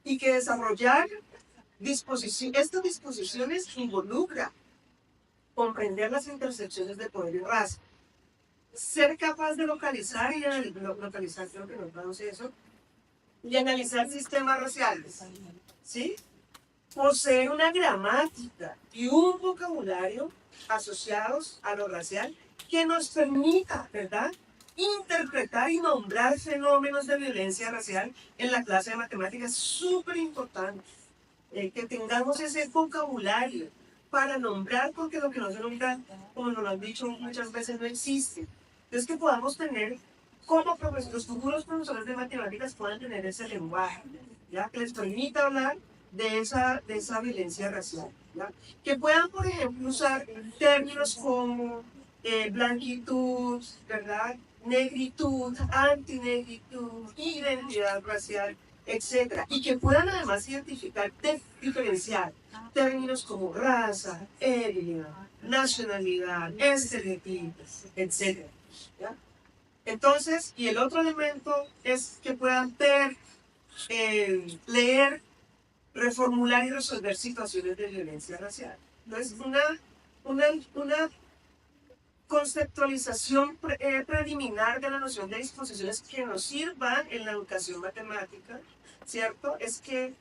Y que desarrollar estas disposiciones involucra comprender las intersecciones de poder y raza, ser capaz de localizar creo que no traduce eso, y analizar sistemas raciales, ¿sí? Poseer una gramática y un vocabulario asociados a lo racial que nos permita, ¿verdad?, interpretar y nombrar fenómenos de violencia racial en la clase de matemáticas. Es súper importante que tengamos ese vocabulario para nombrar, porque lo que no se nombra, como nos lo han dicho muchas veces, no existe. Entonces, que podamos tener, como los futuros profesores de matemáticas puedan tener ese lenguaje, ¿ya?, que les permita hablar de esa violencia racial, ¿ya? Que puedan, por ejemplo, usar términos como blanquitud, ¿verdad?, negritud, antinegritud, identidad racial, etc. Y que puedan además diferenciar términos como raza, etnia, nacionalidad, estereotipos, etc. ¿Ya? Entonces, y el otro elemento es que puedan ver, leer, reformular y resolver situaciones de violencia racial. Entonces, una conceptualización preliminar de la noción de disposiciones que nos sirvan en la educación matemática, ¿cierto? Es que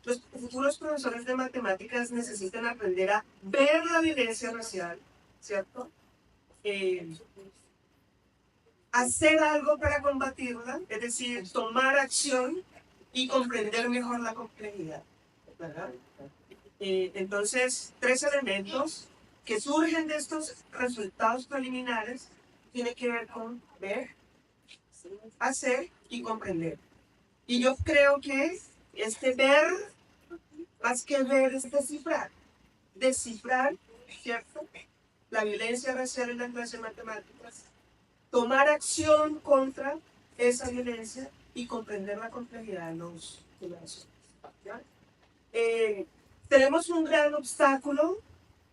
los futuros profesores de matemáticas necesitan aprender a ver la violencia racial, ¿cierto? Hacer algo para combatirla, es decir, tomar acción y comprender mejor la complejidad, ¿verdad? Entonces, 3 elementos que surgen de estos resultados preliminares tienen que ver con ver, hacer y comprender. Y yo creo que este ver, más que ver, es descifrar. Descifrar, ¿cierto?, la violencia racial en la clase de matemáticas, tomar acción contra esa violencia y comprender la complejidad de los ¿ya? Tenemos un gran obstáculo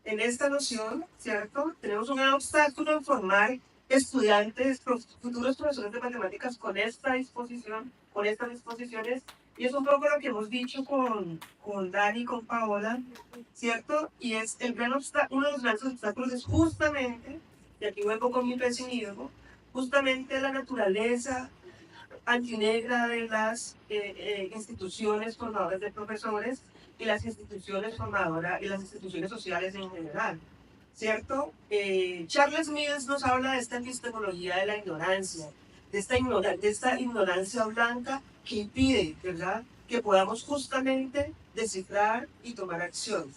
en esta noción, ¿cierto? Tenemos un gran obstáculo en formar estudiantes, futuros profesores de matemáticas con esta disposición, con estas disposiciones, y es un poco lo que hemos dicho con Dani y con Paola, ¿cierto? Y es uno de los grandes obstáculos es justamente, y aquí vuelvo con mi pesimismo, justamente la naturaleza antinegra de las instituciones formadoras de profesores y las instituciones formadoras y las instituciones sociales en general, ¿cierto? Charles Mills nos habla de esta epistemología de la ignorancia, de esta ignorancia blanca que impide, ¿verdad?, que podamos justamente descifrar y tomar acción,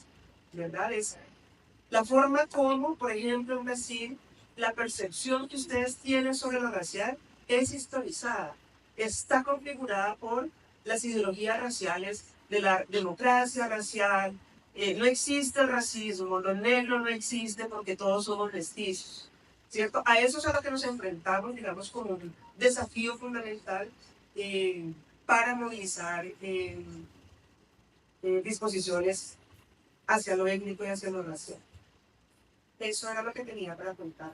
¿verdad? Es la forma como, por ejemplo, en Brasil, la percepción que ustedes tienen sobre lo racial es historizada, está configurada por las ideologías raciales de la democracia racial. No existe el racismo, lo negro no existe porque todos somos mestizos, ¿cierto? A eso es a lo que nos enfrentamos, digamos, como un desafío fundamental para movilizar disposiciones hacia lo étnico y hacia lo racial. Eso era lo que tenía para contar.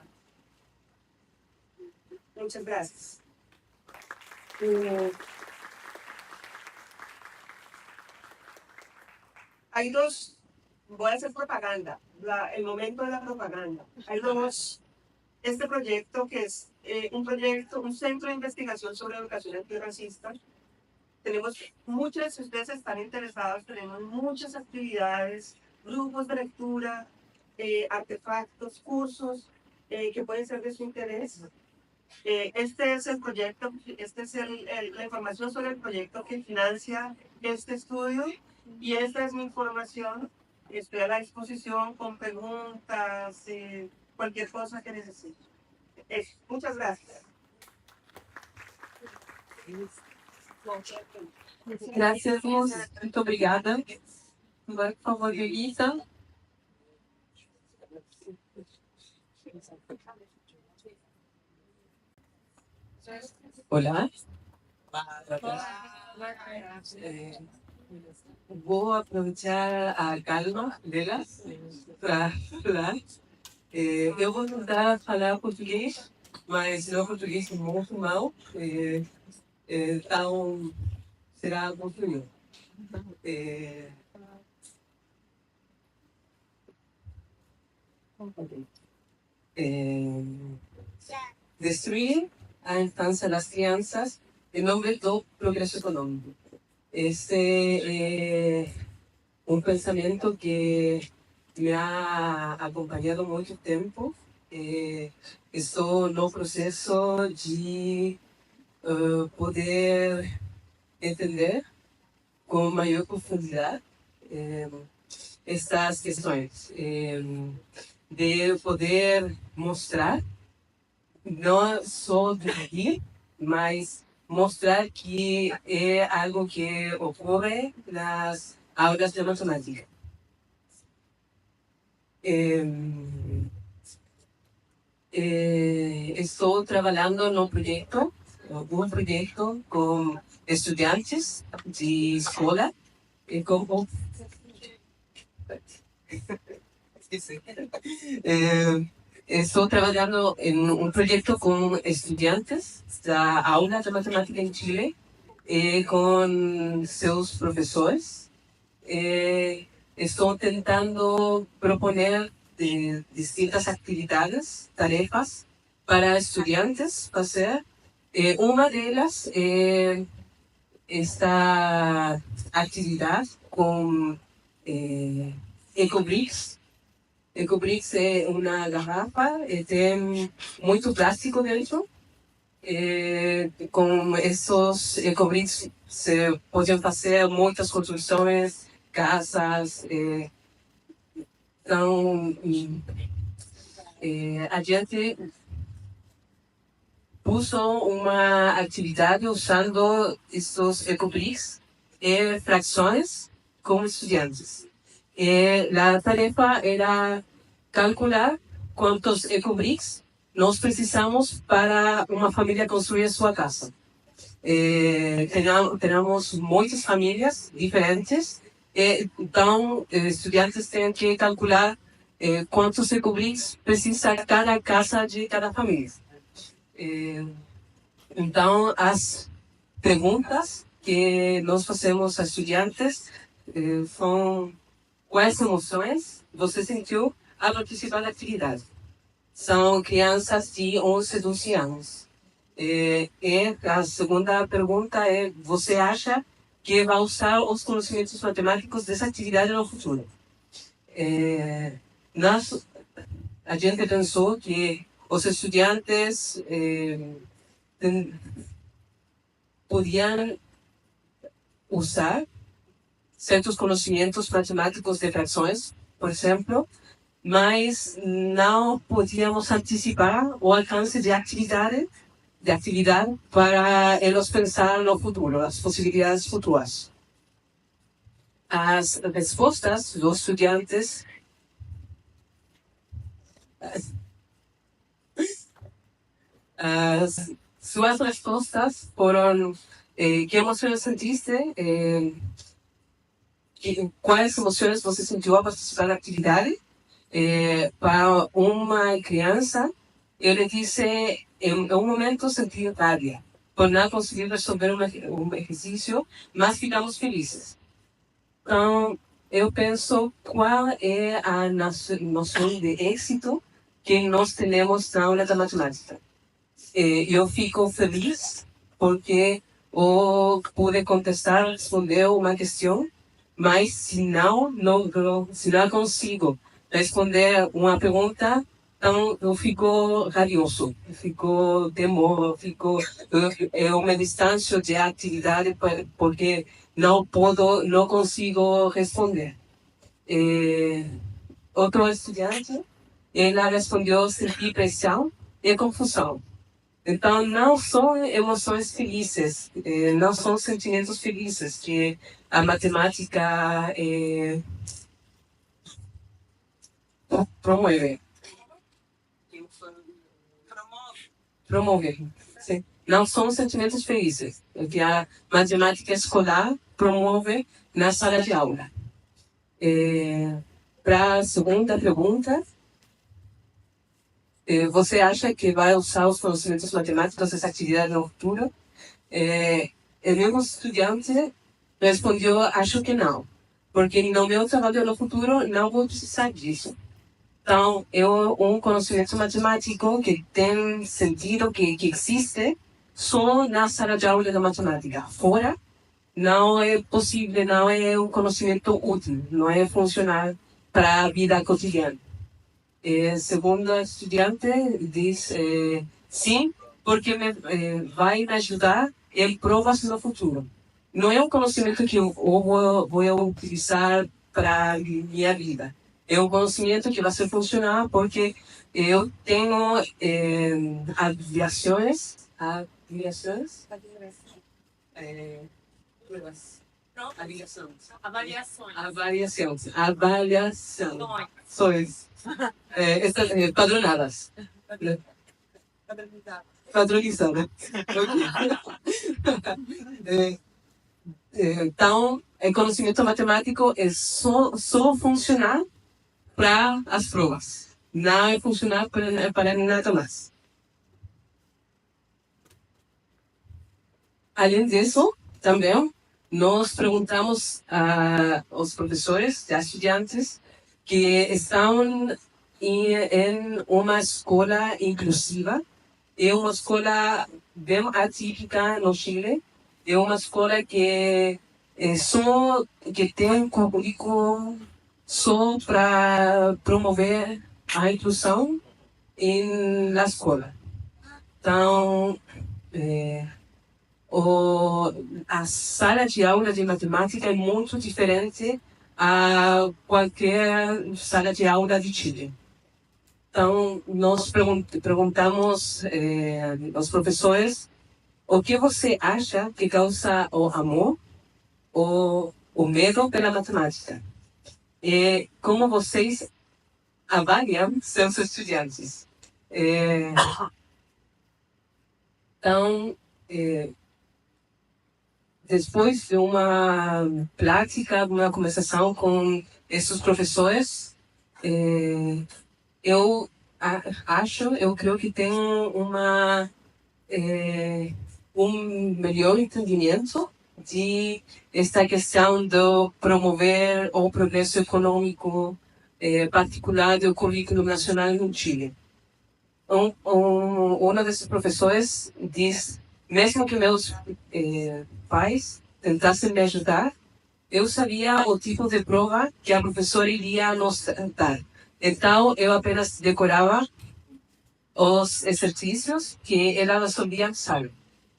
Muchas gracias. Hay dos, voy a hacer propaganda, el momento de la propaganda. Hay dos, este proyecto que es un centro de investigación sobre educación antirracista. Tenemos muchas, si ustedes están interesados, tenemos muchas actividades, grupos de lectura, artefactos, cursos que pueden ser de su interés. Este es el proyecto, esta es la información sobre el proyecto que financia este estudio y esta es mi información. Estoy a la disposición con preguntas, cualquier cosa que necesiten. Muchas gracias. Gracias, Luz. Muito obrigada. Agora, por favor, Elisa. Olá. Vou aproveitar a calma delas para falar. Eu vou tentar falar português, mas meu português é muito mal, então será português. Destruir a infância das crianças em nome do progresso econômico. Este é um pensamento que me ha acompanhado muito tempo. Estou no processo de poder entender com maior profundidade estas questões, de poder mostrar, não só dividir, mas mostrar que é algo que ocorre nas aulas de matemática. Estou trabalhando no projeto, um projeto com estudantes de escola, como estou trabalhando em um projeto com estudantes da aula de matemática em Chile, com seus professores. Estou tentando proponer distintas atividades, tarefas para estudantes fazer. Uma delas é esta atividade com Ecobricks. Ecobricks é uma garrafa e tem muito plástico dentro. Com esses Ecobricks se podem fazer muitas construções, casas. Então, a gente pôs uma atividade usando esses Ecobricks e frações com estudantes. A tarefa era calcular quantos Ecobricks nós precisamos para uma família construir sua casa. Temos muitas famílias diferentes, então estudantes têm que calcular quantos recobris precisa cada casa de cada família. Então, as perguntas que nós fazemos a estudantes são: quais emoções você sentiu ao participar da atividade? São crianças de 11 a 12 anos. E a segunda pergunta é: você acha que vai usar os conhecimentos matemáticos dessa atividade no futuro? A gente pensou que os estudantes podiam usar certos conhecimentos matemáticos de frações, por exemplo, mas não podíamos antecipar o alcance de atividade para eles pensar no futuro, as possibilidades futuras. As respostas dos estudantes suas respostas foram: que emoções sentiste? Quais emoções você sentiu ao participar da atividade? Para uma criança, ele disse: em um momento senti raiva por não conseguir resolver um exercício, mas ficamos felizes. Então, eu penso qual é a noção de êxito que nós temos na aula da matemática. Eu fico feliz porque eu pude contestar, responder uma questão, mas se não consigo responder uma pergunta, então eu fico radioso, eu fico temor, eu me distancio de atividade porque não consigo responder. Outro estudante, ele respondeu: sentir pressão e confusão. Então, não são emoções felizes, não são sentimentos felizes que a matemática promove. Sim. Não são sentimentos felizes que a matemática escolar promove na sala de aula. Para a segunda pergunta, você acha que vai usar os conhecimentos matemáticos dessa atividade no futuro? O meu estudante respondeu: acho que não, porque no meu trabalho no futuro não vou precisar disso. Então, um conhecimento matemático que tem sentido, que existe, só na sala de aula de matemática. Fora, não é possível, não é um conhecimento útil, não é funcional para a vida cotidiana. Segundo a estudante, diz: sim, porque vai me ajudar em provas no futuro. Não é um conhecimento que eu vou utilizar para minha vida. É um conhecimento que vai ser funcional porque eu tenho avaliações, padronadas. Padronizadas. Então, o conhecimento matemático é só funcional para as provas. Não é funcional para nada mais. Além disso, também, nós perguntamos aos professores, a estudantes, que estão em uma escola inclusiva. É uma escola bem atípica no Chile. É uma escola que tem um currículo só para promover a inclusão na escola. Então, a sala de aula de matemática é muito diferente a qualquer sala de aula de Chile. Então, nós perguntamos aos professores: o que você acha que causa o amor ou o medo pela matemática? E como vocês avaliam seus estudantes? Então, depois de uma prática, uma conversação com esses professores, eu creio que tem melhor entendimento de esta questão de promover o progresso econômico particular do currículo nacional no Chile. Um desses professores diz, mesmo que meus pais tentassem me ajudar, eu sabia o tipo de prova que a professora iria nos dar. Então, eu apenas decorava os exercícios que ela solía saber.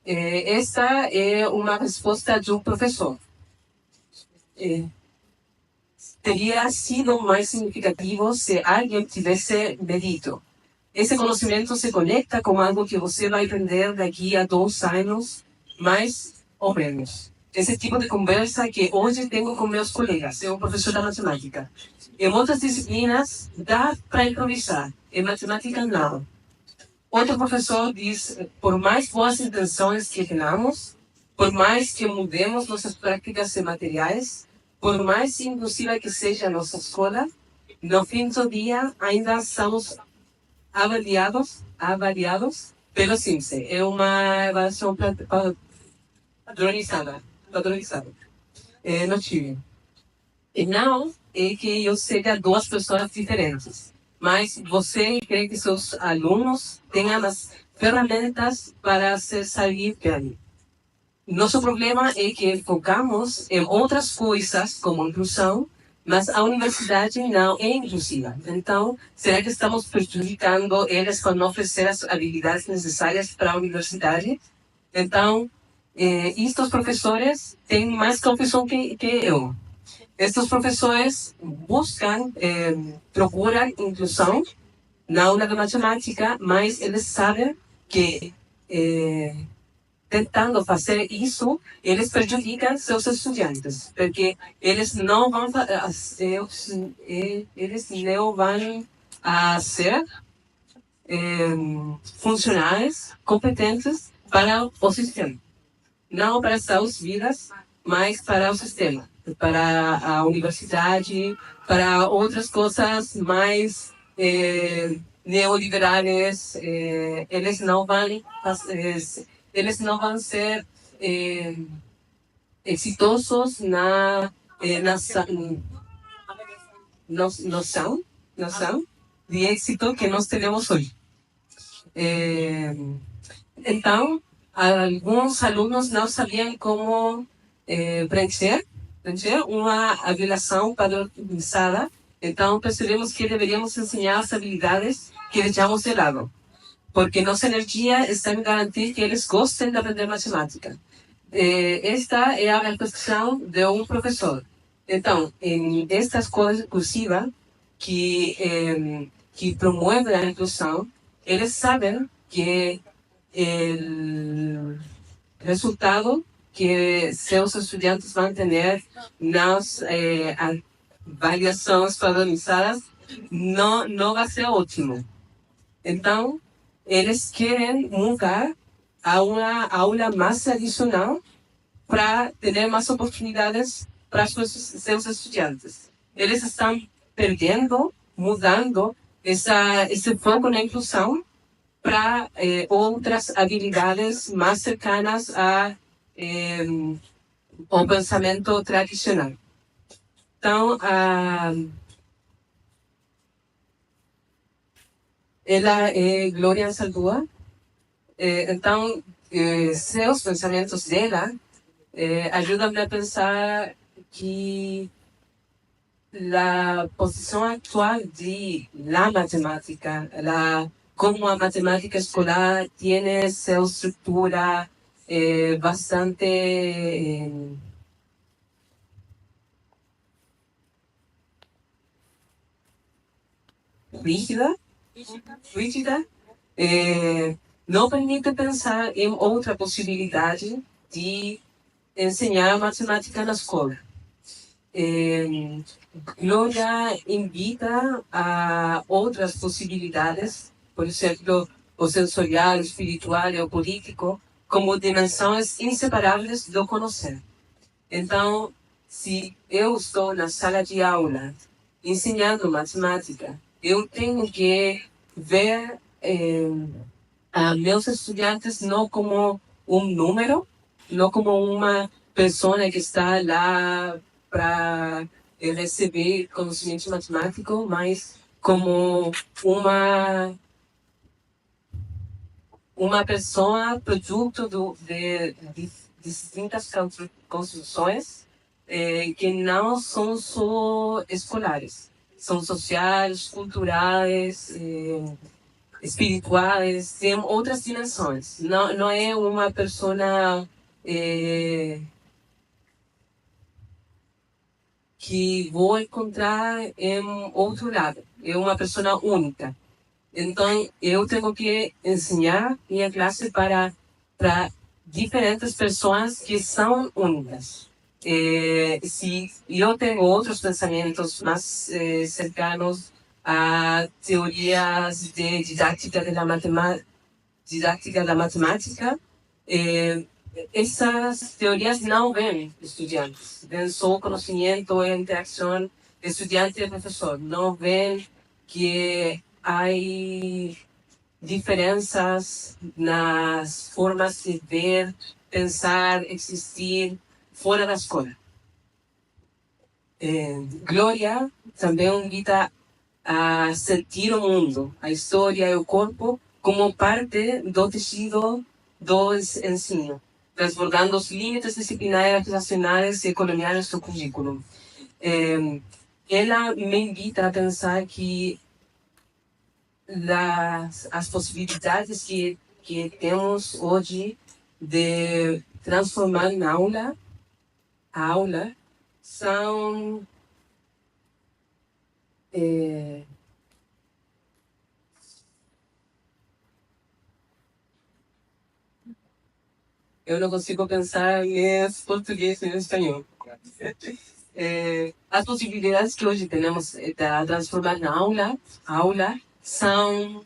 Esta é uma resposta de um professor. Teria sido mais significativo se alguém tivesse me dito: esse conhecimento se conecta com algo que você vai aprender daqui a 2 anos, mais ou menos. Esse tipo de conversa que hoje tenho com meus colegas, eu professor da matemática. Em outras disciplinas, dá para improvisar. Em matemática, não. Outro professor diz, por mais boas intenções que tenhamos, por mais que mudemos nossas práticas e materiais, por mais inclusiva que seja a nossa escola, no fim do dia ainda somos avaliados pelo CIMSE. É uma avaliação padronizada no Chile. E não é que eu seja 2 pessoas diferentes, mas você quer que seus alunos tenham as ferramentas para se sair bem. Nosso problema é que focamos em outras coisas, como inclusão, mas a universidade não é inclusiva. Então, será que estamos prejudicando eles para não oferecer as habilidades necessárias para a universidade? Então, estes professores têm mais confusão que eu. Estes professores buscam, procuram inclusão na aula de matemática, mas eles sabem que tentando fazer isso, eles prejudicam seus estudantes, porque eles não vão ser funcionários competentes para o sistema. Não para suas vidas, mas para o sistema, para a universidade, para outras coisas mais neoliberais. Eles não vão ser exitosos na noção de êxito que nós temos hoje. Então, alguns alunos não sabiam como preencher uma avaliação padronizada. Então, percebemos que deveríamos ensinar as habilidades que deixamos de lado, porque nossa energia está em garantir que eles gostem de aprender matemática. Esta é a reflexão de um professor. Então, em esta escola inclusiva que promove a inclusão, eles sabem que o resultado que seus estudantes vão ter nas avaliações padronizadas não vai ser ótimo. Então, eles querem mudar a uma aula mais tradicional para ter mais oportunidades para seus estudantes. Eles estão mudando esse foco na inclusão para outras habilidades mais cercanas ao pensamento tradicional. Então, ela é Glória Anzaldúa. Então, seus pensamentos dela ajudam-me a pensar que a posição atual de la matemática, como a matemática escolar tem sua estrutura bastante rígida, não permite pensar em outra possibilidade de ensinar matemática na escola. Glória invita a outras possibilidades, por exemplo, o sensorial, o espiritual e o político, como dimensões inseparáveis do conhecer. Então, se eu estou na sala de aula ensinando matemática, eu tenho que ver a meus estudantes não como um número, não como uma pessoa que está lá para receber conhecimento matemático, mas como uma pessoa produto de distintas construções que não são só escolares, são sociais, culturais, espirituais, tem outras dimensões. Não é uma pessoa que vou encontrar em outro lado. É uma pessoa única. Então, eu tenho que ensinar minha classe para diferentes pessoas que são únicas. Se eu tenho outros pensamentos mais cercanos a teorias de didática da matemática, essas teorias não vêm estudantes, vêm só conhecimento e interação estudante e professor, não vêm que há diferenças nas formas de ver, pensar, existir fora da escola. Glória também invita a sentir o mundo, a história e o corpo como parte do tecido do ensino, transbordando os limites disciplinares, nacionais e coloniais do currículo. Ela me invita a pensar que as possibilidades que temos hoje de transformar a aula são eu não consigo pensar em português e em espanhol. As possibilidades que hoje temos de transformar na aula são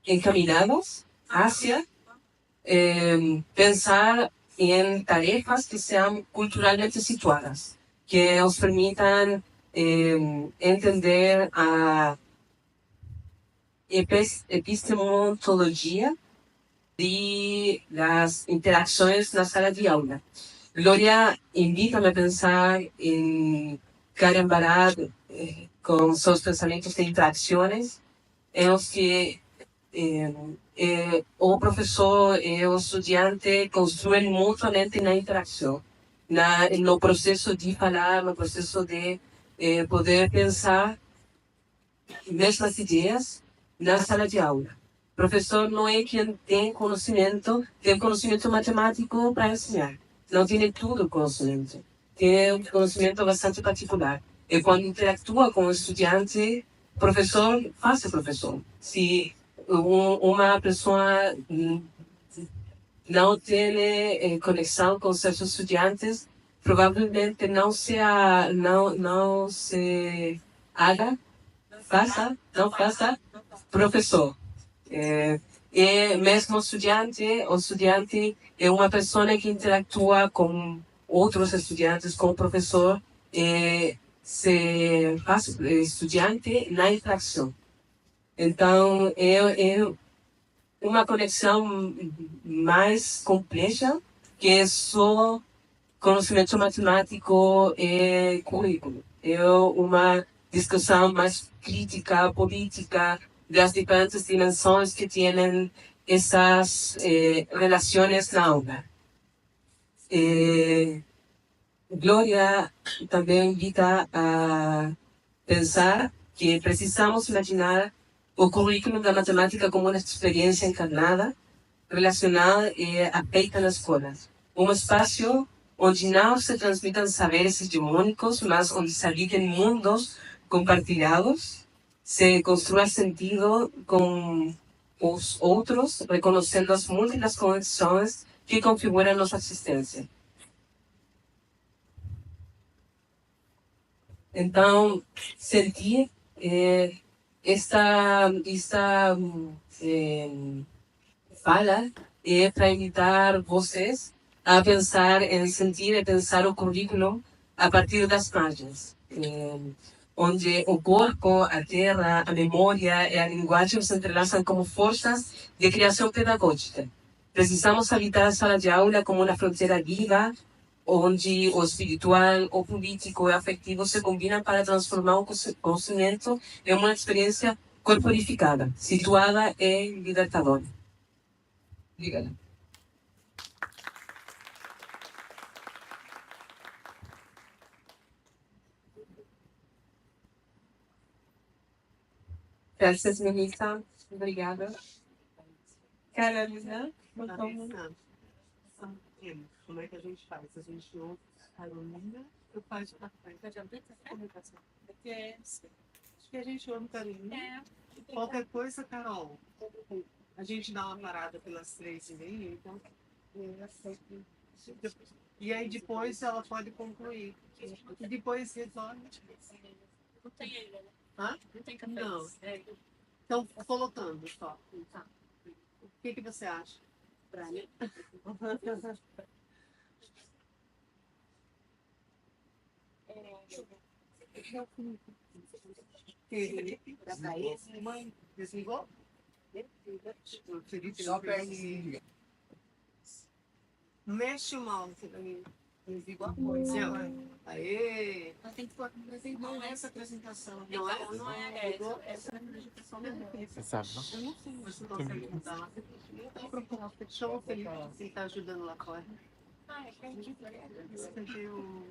encaminadas hacia pensar em tarefas que sejam culturalmente situadas, que nos permitam entender a epistemologia de las interações na sala de aula. Glória invita-me a pensar em Karen Barad com seus pensamentos de interações, em os que o professor e o estudante construem mutuamente na interação, no processo de falar, no processo de poder pensar mesmas ideias na sala de aula. O professor não é quem tem conhecimento matemático para ensinar. Não tem todo o conhecimento. Tem um conhecimento bastante particular. E quando interactua com o estudante, o professor faz o professor. Se uma pessoa não tem conexão com seus estudantes, provavelmente não se faça professor. E mesmo o estudante é uma pessoa que interactua com outros estudantes, com o professor, se faz estudante na interação. Então, é uma conexão mais complexa que só conhecimento matemático e currículo. É uma discussão mais crítica, política, das diferentes dimensões que têm essas relações na aula. Glória também invita a pensar que precisamos imaginar o currículo da matemática como uma experiência encarnada, relacionada e aceita nas escolas. Um espaço onde não se transmitam saberes hegemônicos, mas onde se habitem mundos compartilhados, se construa sentido com os outros, reconhecendo as múltiplas conexões que configuram nossa existência. Então, sentir esta fala é para invitar vocês a pensar em sentir e pensar o currículo a partir das margens, onde o corpo, a terra, a memória e a linguagem se entrelaçam como forças de criação pedagógica. Precisamos habitar a sala de aula como uma fronteira viva, onde o espiritual, o político e o afetivo se combinam para transformar o conhecimento em uma experiência corporificada, situada e libertadora. Obrigada. Graças, Melissa. Obrigada. Carolina, como é que a gente faz? A gente ouve a Carolina, eu faço a comunicação. Acho que a gente ouve a Carolina. Qualquer coisa, Carol, a gente dá uma parada pelas 3h30, então. E aí depois ela pode concluir. E depois resolve. Não tem ainda, né? Hã? Não tem café. Não. Então, colocando só. Tá. O que você acha? Pra mim. Da Thaís? Mãe, desligou? O Felipe Só perto. mexe o mouse pra mim. Desligou a coisa. Aê! Mas tem que pôr no desenho. Não é essa apresentação. Não é? Não é. Essa apresentação não é. Você sabe, não? Eu não sei se você consegue mudar. Chama o Felipe, se ele tá ajudando lá fora. Cadê o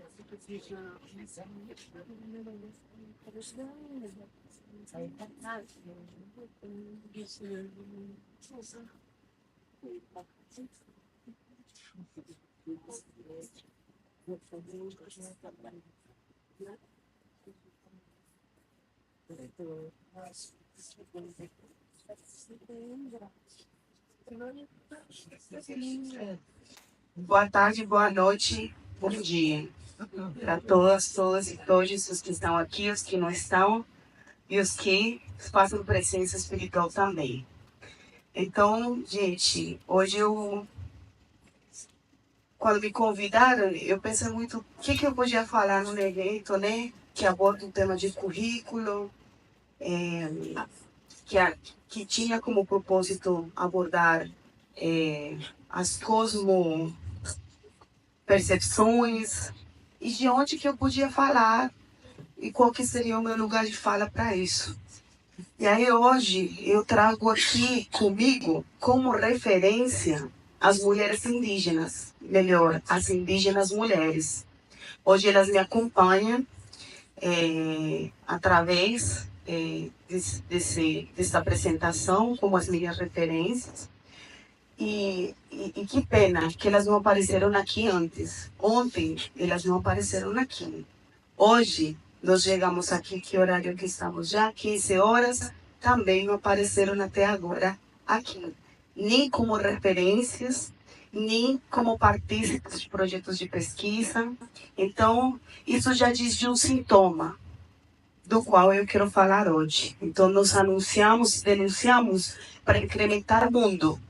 Boa tarde, boa noite, bom dia. Para todas e todos os que estão aqui, os que não estão, e os que passam presença espiritual também. Então, gente, hoje quando me convidaram, eu pensei muito o que eu podia falar no evento, né? Que aborda o tema de currículo, que tinha como propósito abordar as cosmopercepções e de onde que eu podia falar e qual que seria o meu lugar de fala para isso. E aí hoje eu trago aqui comigo como referência as mulheres indígenas, melhor, as indígenas mulheres. Hoje elas me acompanham através dessa apresentação como as minhas referências. E que pena que elas não apareceram aqui antes. Ontem elas não apareceram aqui. Hoje nós chegamos aqui, que horário que estamos já? 15 horas. Também não apareceram até agora aqui. Nem como referências, nem como partícipes de projetos de pesquisa. Então, isso já diz de um sintoma do qual eu quero falar hoje. Então, nós anunciamos, denunciamos para incrementar o mundo.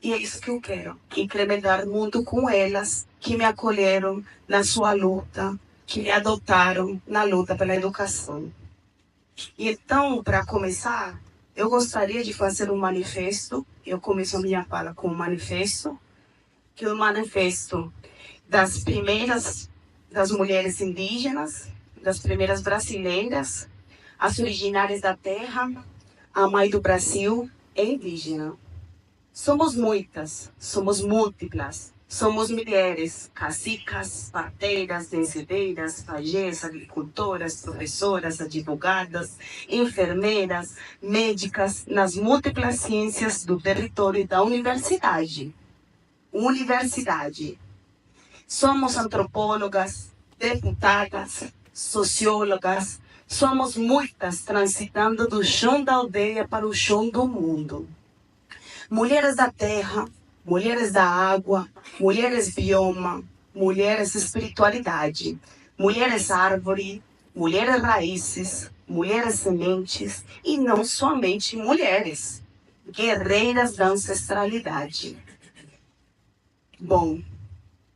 E é isso que eu quero, incrementar o mundo com elas, que me acolheram na sua luta, que me adotaram na luta pela educação. E então, para começar, eu gostaria de fazer um manifesto. Eu começo a minha fala com um manifesto, que é o manifesto das mulheres indígenas, das primeiras brasileiras, as originárias da terra, a mãe do Brasil é indígena. Somos muitas, somos múltiplas, somos mulheres, cacicas, parteiras, benzedeiras, pajés, agricultoras, professoras, advogadas, enfermeiras, médicas, nas múltiplas ciências do território e da universidade. Somos antropólogas, deputadas, sociólogas, somos muitas transitando do chão da aldeia para o chão do mundo. Mulheres da terra, mulheres da água, mulheres bioma, mulheres espiritualidade, mulheres árvore, mulheres raízes, mulheres sementes e não somente mulheres, guerreiras da ancestralidade. Bom,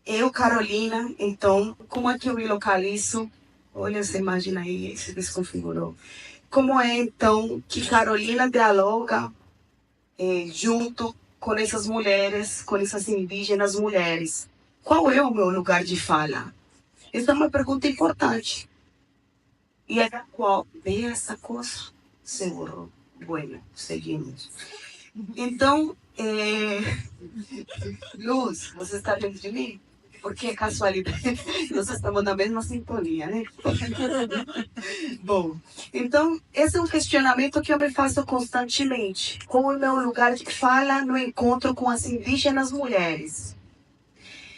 Eu, Carolina, então, como é que eu me localizo? Olha essa imagem aí, se desconfigurou. Como é, então, que Carolina dialoga junto com essas mulheres, com essas indígenas mulheres? Qual é o meu lugar de fala? Essa é uma pergunta importante. E é da qual? Bem essa coisa? Seguro. Bueno, seguimos. Então, Luz, você está dentro de mim? Porque é casualidade, nós estamos na mesma sintonia, né? Bom, então, esse é um questionamento que eu me faço constantemente. Qual é o meu lugar de fala no encontro com as indígenas mulheres?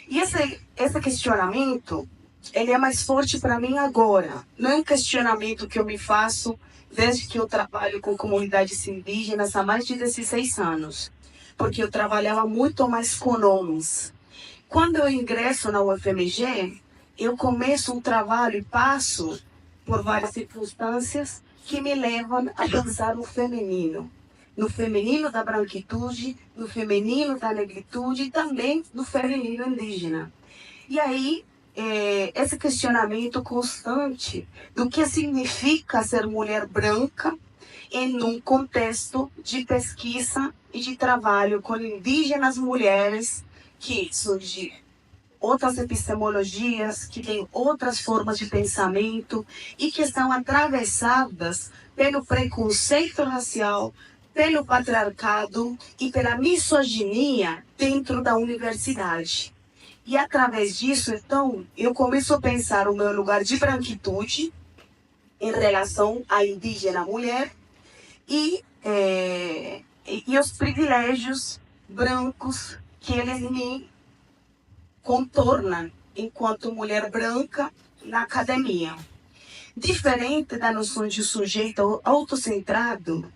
E esse questionamento, ele é mais forte para mim agora. Não é um questionamento que eu me faço desde que eu trabalho com comunidades indígenas há mais de 16 anos. Porque eu trabalhava muito mais com homens. Quando eu ingresso na UFMG, eu começo um trabalho e passo por várias circunstâncias que me levam a pensar no feminino. No feminino da branquitude, no feminino da negritude e também no feminino indígena. E aí, esse questionamento constante do que significa ser mulher branca em um contexto de pesquisa e de trabalho com indígenas mulheres que surgem outras epistemologias, que têm outras formas de pensamento e que estão atravessadas pelo preconceito racial, pelo patriarcado e pela misoginia dentro da universidade. E através disso, então, eu começo a pensar o meu lugar de branquitude em relação à indígena mulher e os privilégios brancos que eles me contornam enquanto mulher branca na academia. Diferente da noção de sujeito autocentrado,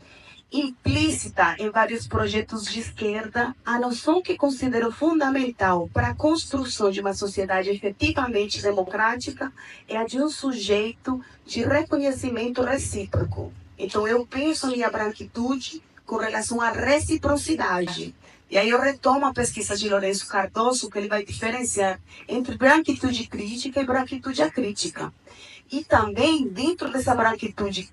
implícita em vários projetos de esquerda, a noção que considero fundamental para a construção de uma sociedade efetivamente democrática é a de um sujeito de reconhecimento recíproco. Então, eu penso minha branquitude com relação à reciprocidade. E aí eu retomo a pesquisa de Lourenço Cardoso, que ele vai diferenciar entre branquitude crítica e branquitude acrítica. E também, dentro dessa branquitude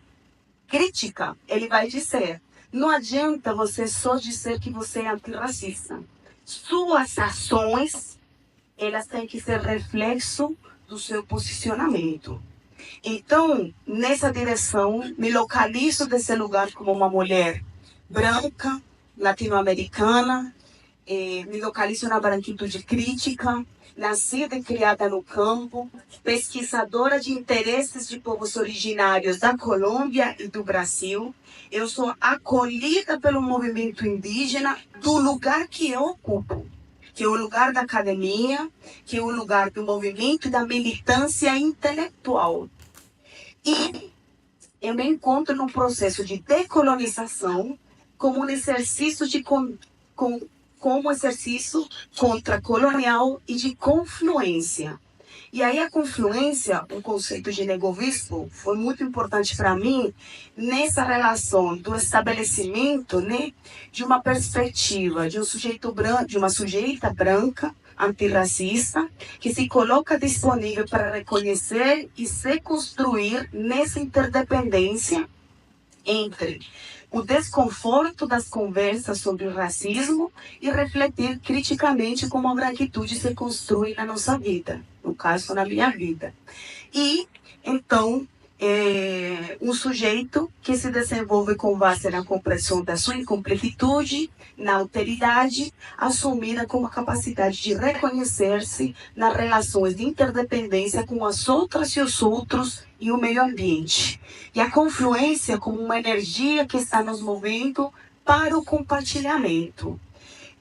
crítica, ele vai dizer: não adianta você só dizer que você é antirracista. Suas ações, elas têm que ser reflexo do seu posicionamento. Então, nessa direção, me localizo desse lugar como uma mulher branca, latino-americana, me localizo na branquitude crítica, nascida e criada no campo, pesquisadora de interesses de povos originários da Colômbia e do Brasil. Eu sou acolhida pelo movimento indígena do lugar que eu ocupo, que é o lugar da academia, que é o lugar do movimento e da militância intelectual. E eu me encontro num processo de decolonização como um exercício como exercício contracolonial e de confluência. E aí a confluência, o conceito de Negovispo, foi muito importante para mim nessa relação do estabelecimento, né, de uma perspectiva de um sujeito branco, de uma sujeita branca, antirracista, que se coloca disponível para reconhecer e se construir nessa interdependência entre o desconforto das conversas sobre o racismo e refletir criticamente como a branquitude se construi na nossa vida, no caso, na minha vida. E, então, um sujeito que se desenvolve com base na compreensão da sua incompletitude, na alteridade, assumida com a capacidade de reconhecer-se nas relações de interdependência com as outras e os outros e o meio ambiente. E a confluência como uma energia que está nos movendo para o compartilhamento.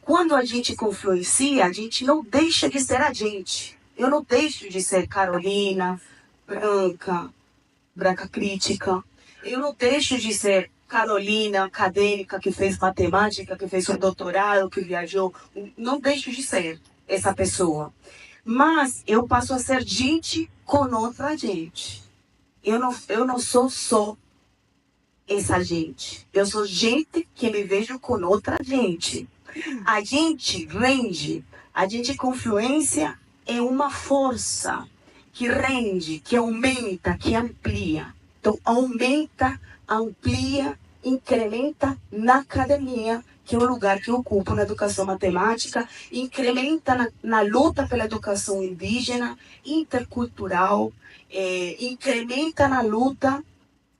Quando a gente confluencia, a gente não deixa de ser a gente. Eu não deixo de ser Carolina, branca crítica. Eu não deixo de ser Carolina, acadêmica, que fez matemática, que fez um doutorado, que viajou. Não deixo de ser essa pessoa. Mas eu passo a ser gente com outra gente. Eu não sou só essa gente. Eu sou gente que me vejo com outra gente. A gente rende, a gente confluência é uma força que rende, que aumenta, que amplia. Então, aumenta, amplia, incrementa na academia, que é o lugar que eu ocupo na educação matemática, incrementa na luta pela educação indígena, intercultural, incrementa na luta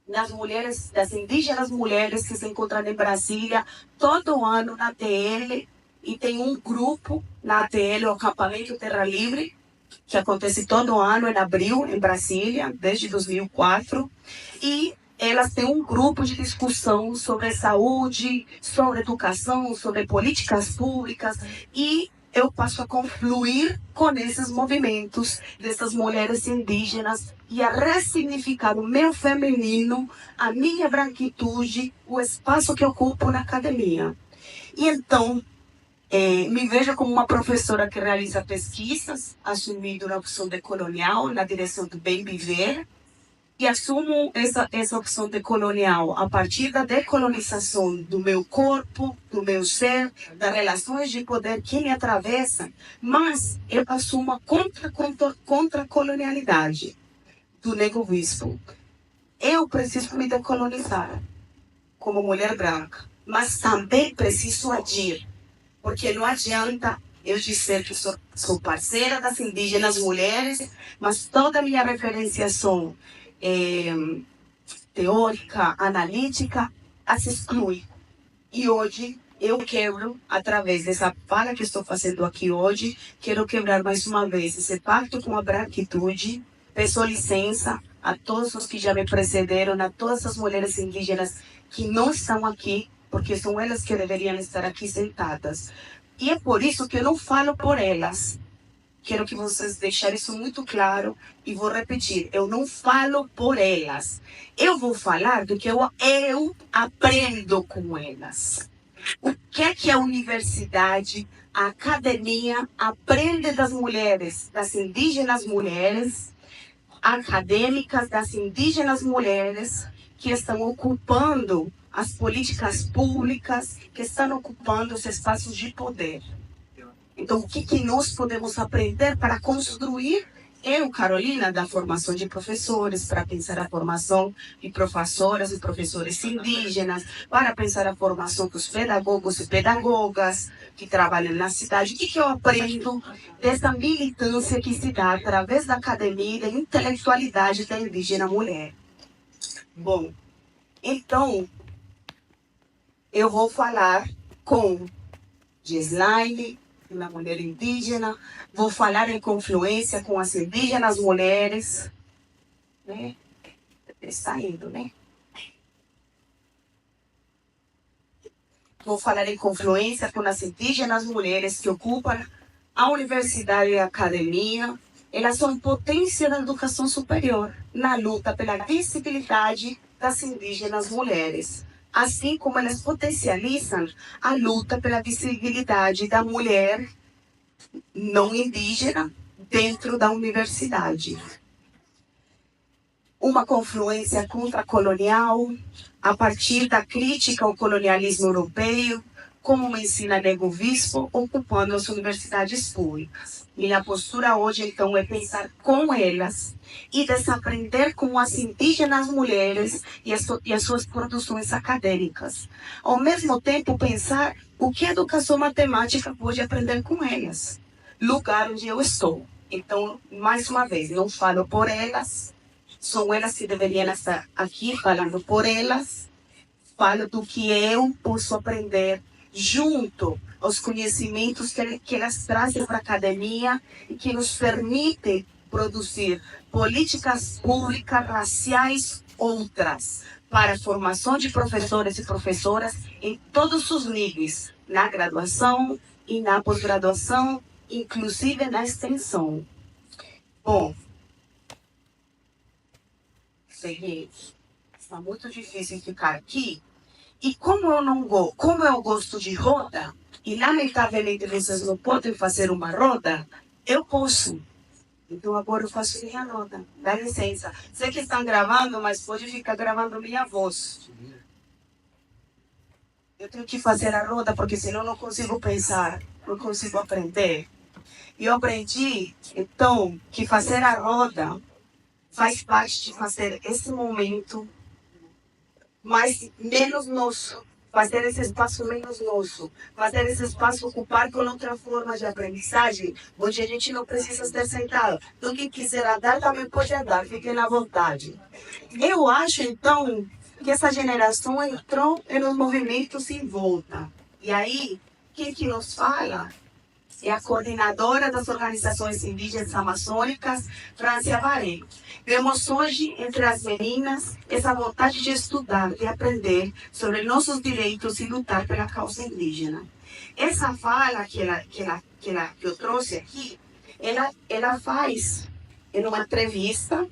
das mulheres, das indígenas mulheres que se encontram em Brasília todo ano na ATL, e tem um grupo na ATL, o Acampamento Terra Livre, que acontece todo ano em abril, em Brasília, desde 2004, e elas têm um grupo de discussão sobre saúde, sobre educação, sobre políticas públicas, e eu passo a confluir com esses movimentos dessas mulheres indígenas e a ressignificar o meu feminino, a minha branquitude, o espaço que eu ocupo na academia. E então, me vejo como uma professora que realiza pesquisas, assumindo na opção decolonial, na direção do bem viver, e assumo essa opção decolonial a partir da decolonização do meu corpo, do meu ser, das relações de poder que me atravessam, mas eu assumo a contra-colonialidade do negoísmo. Eu preciso me decolonizar como mulher branca, mas também preciso agir, porque não adianta eu dizer que sou parceira das indígenas mulheres, mas toda a minha referenciação teórica, analítica, as exclui. E hoje eu quebro, através dessa fala que estou fazendo aqui hoje, quero quebrar mais uma vez esse pacto com a branquitude. Peço licença a todos os que já me precederam, a todas as mulheres indígenas que não estão aqui, porque são elas que deveriam estar aqui sentadas. E é por isso que eu não falo por elas. Quero que vocês deixem isso muito claro e vou repetir. Eu não falo por elas. Eu vou falar do que eu aprendo com elas. O que é que a universidade, a academia aprende das mulheres, das indígenas mulheres, acadêmicas das indígenas mulheres que estão ocupando as políticas públicas, que estão ocupando os espaços de poder. Então, o que nós podemos aprender para construir, eu, Carolina, da formação de professores, para pensar a formação de professoras e professores indígenas, para pensar a formação dos pedagogos e pedagogas que trabalham na cidade. O que eu aprendo dessa militância que se dá através da academia e da intelectualidade da indígena mulher? Bom, então, eu vou falar com Gislaine, uma mulher indígena, vou falar em confluência com as indígenas mulheres, né? Está indo, né? Vou falar em confluência com as indígenas mulheres que ocupam a universidade e a academia. Elas são potência da educação superior na luta pela visibilidade das indígenas mulheres, assim como elas potencializam a luta pela visibilidade da mulher não indígena dentro da universidade. Uma confluência contra-colonial a partir da crítica ao colonialismo europeu, como ensina Nego Vispo, ocupando as universidades públicas. Minha postura hoje, então, é pensar com elas e desaprender com as indígenas mulheres e as suas produções acadêmicas. Ao mesmo tempo, pensar o que a educação matemática pode aprender com elas, lugar onde eu estou. Então, mais uma vez, não falo por elas, são elas que deveriam estar aqui falando por elas. Falo do que eu posso aprender junto aos conhecimentos que elas trazem para a academia e que nos permitem produzir políticas públicas raciais outras para a formação de professores e professoras em todos os níveis, na graduação e na pós-graduação, inclusive na extensão. Bom, seguinte, está muito difícil ficar aqui. E como eu gosto de roda, e lamentavelmente vocês não podem fazer uma roda, eu posso. Então agora eu faço minha roda. Dá licença. Sei que estão gravando, mas pode ficar gravando minha voz. Eu tenho que fazer a roda, porque senão não consigo pensar, não consigo aprender. E eu aprendi, então, que fazer a roda faz parte de fazer esse momento menos nosso, fazer esse espaço menos nosso, fazer esse espaço ocupar com outra forma de aprendizagem, onde a gente não precisa estar sentado. Então, quem quiser andar também pode andar, fiquem à vontade. Eu acho, então, que essa geração entrou nos movimentos em volta. E aí, quem que nos fala é a coordenadora das organizações indígenas amazônicas, Francia Varela. Vemos hoje, entre as meninas, essa vontade de estudar, de aprender sobre nossos direitos e lutar pela causa indígena. Essa fala que eu trouxe aqui, ela faz em uma entrevista,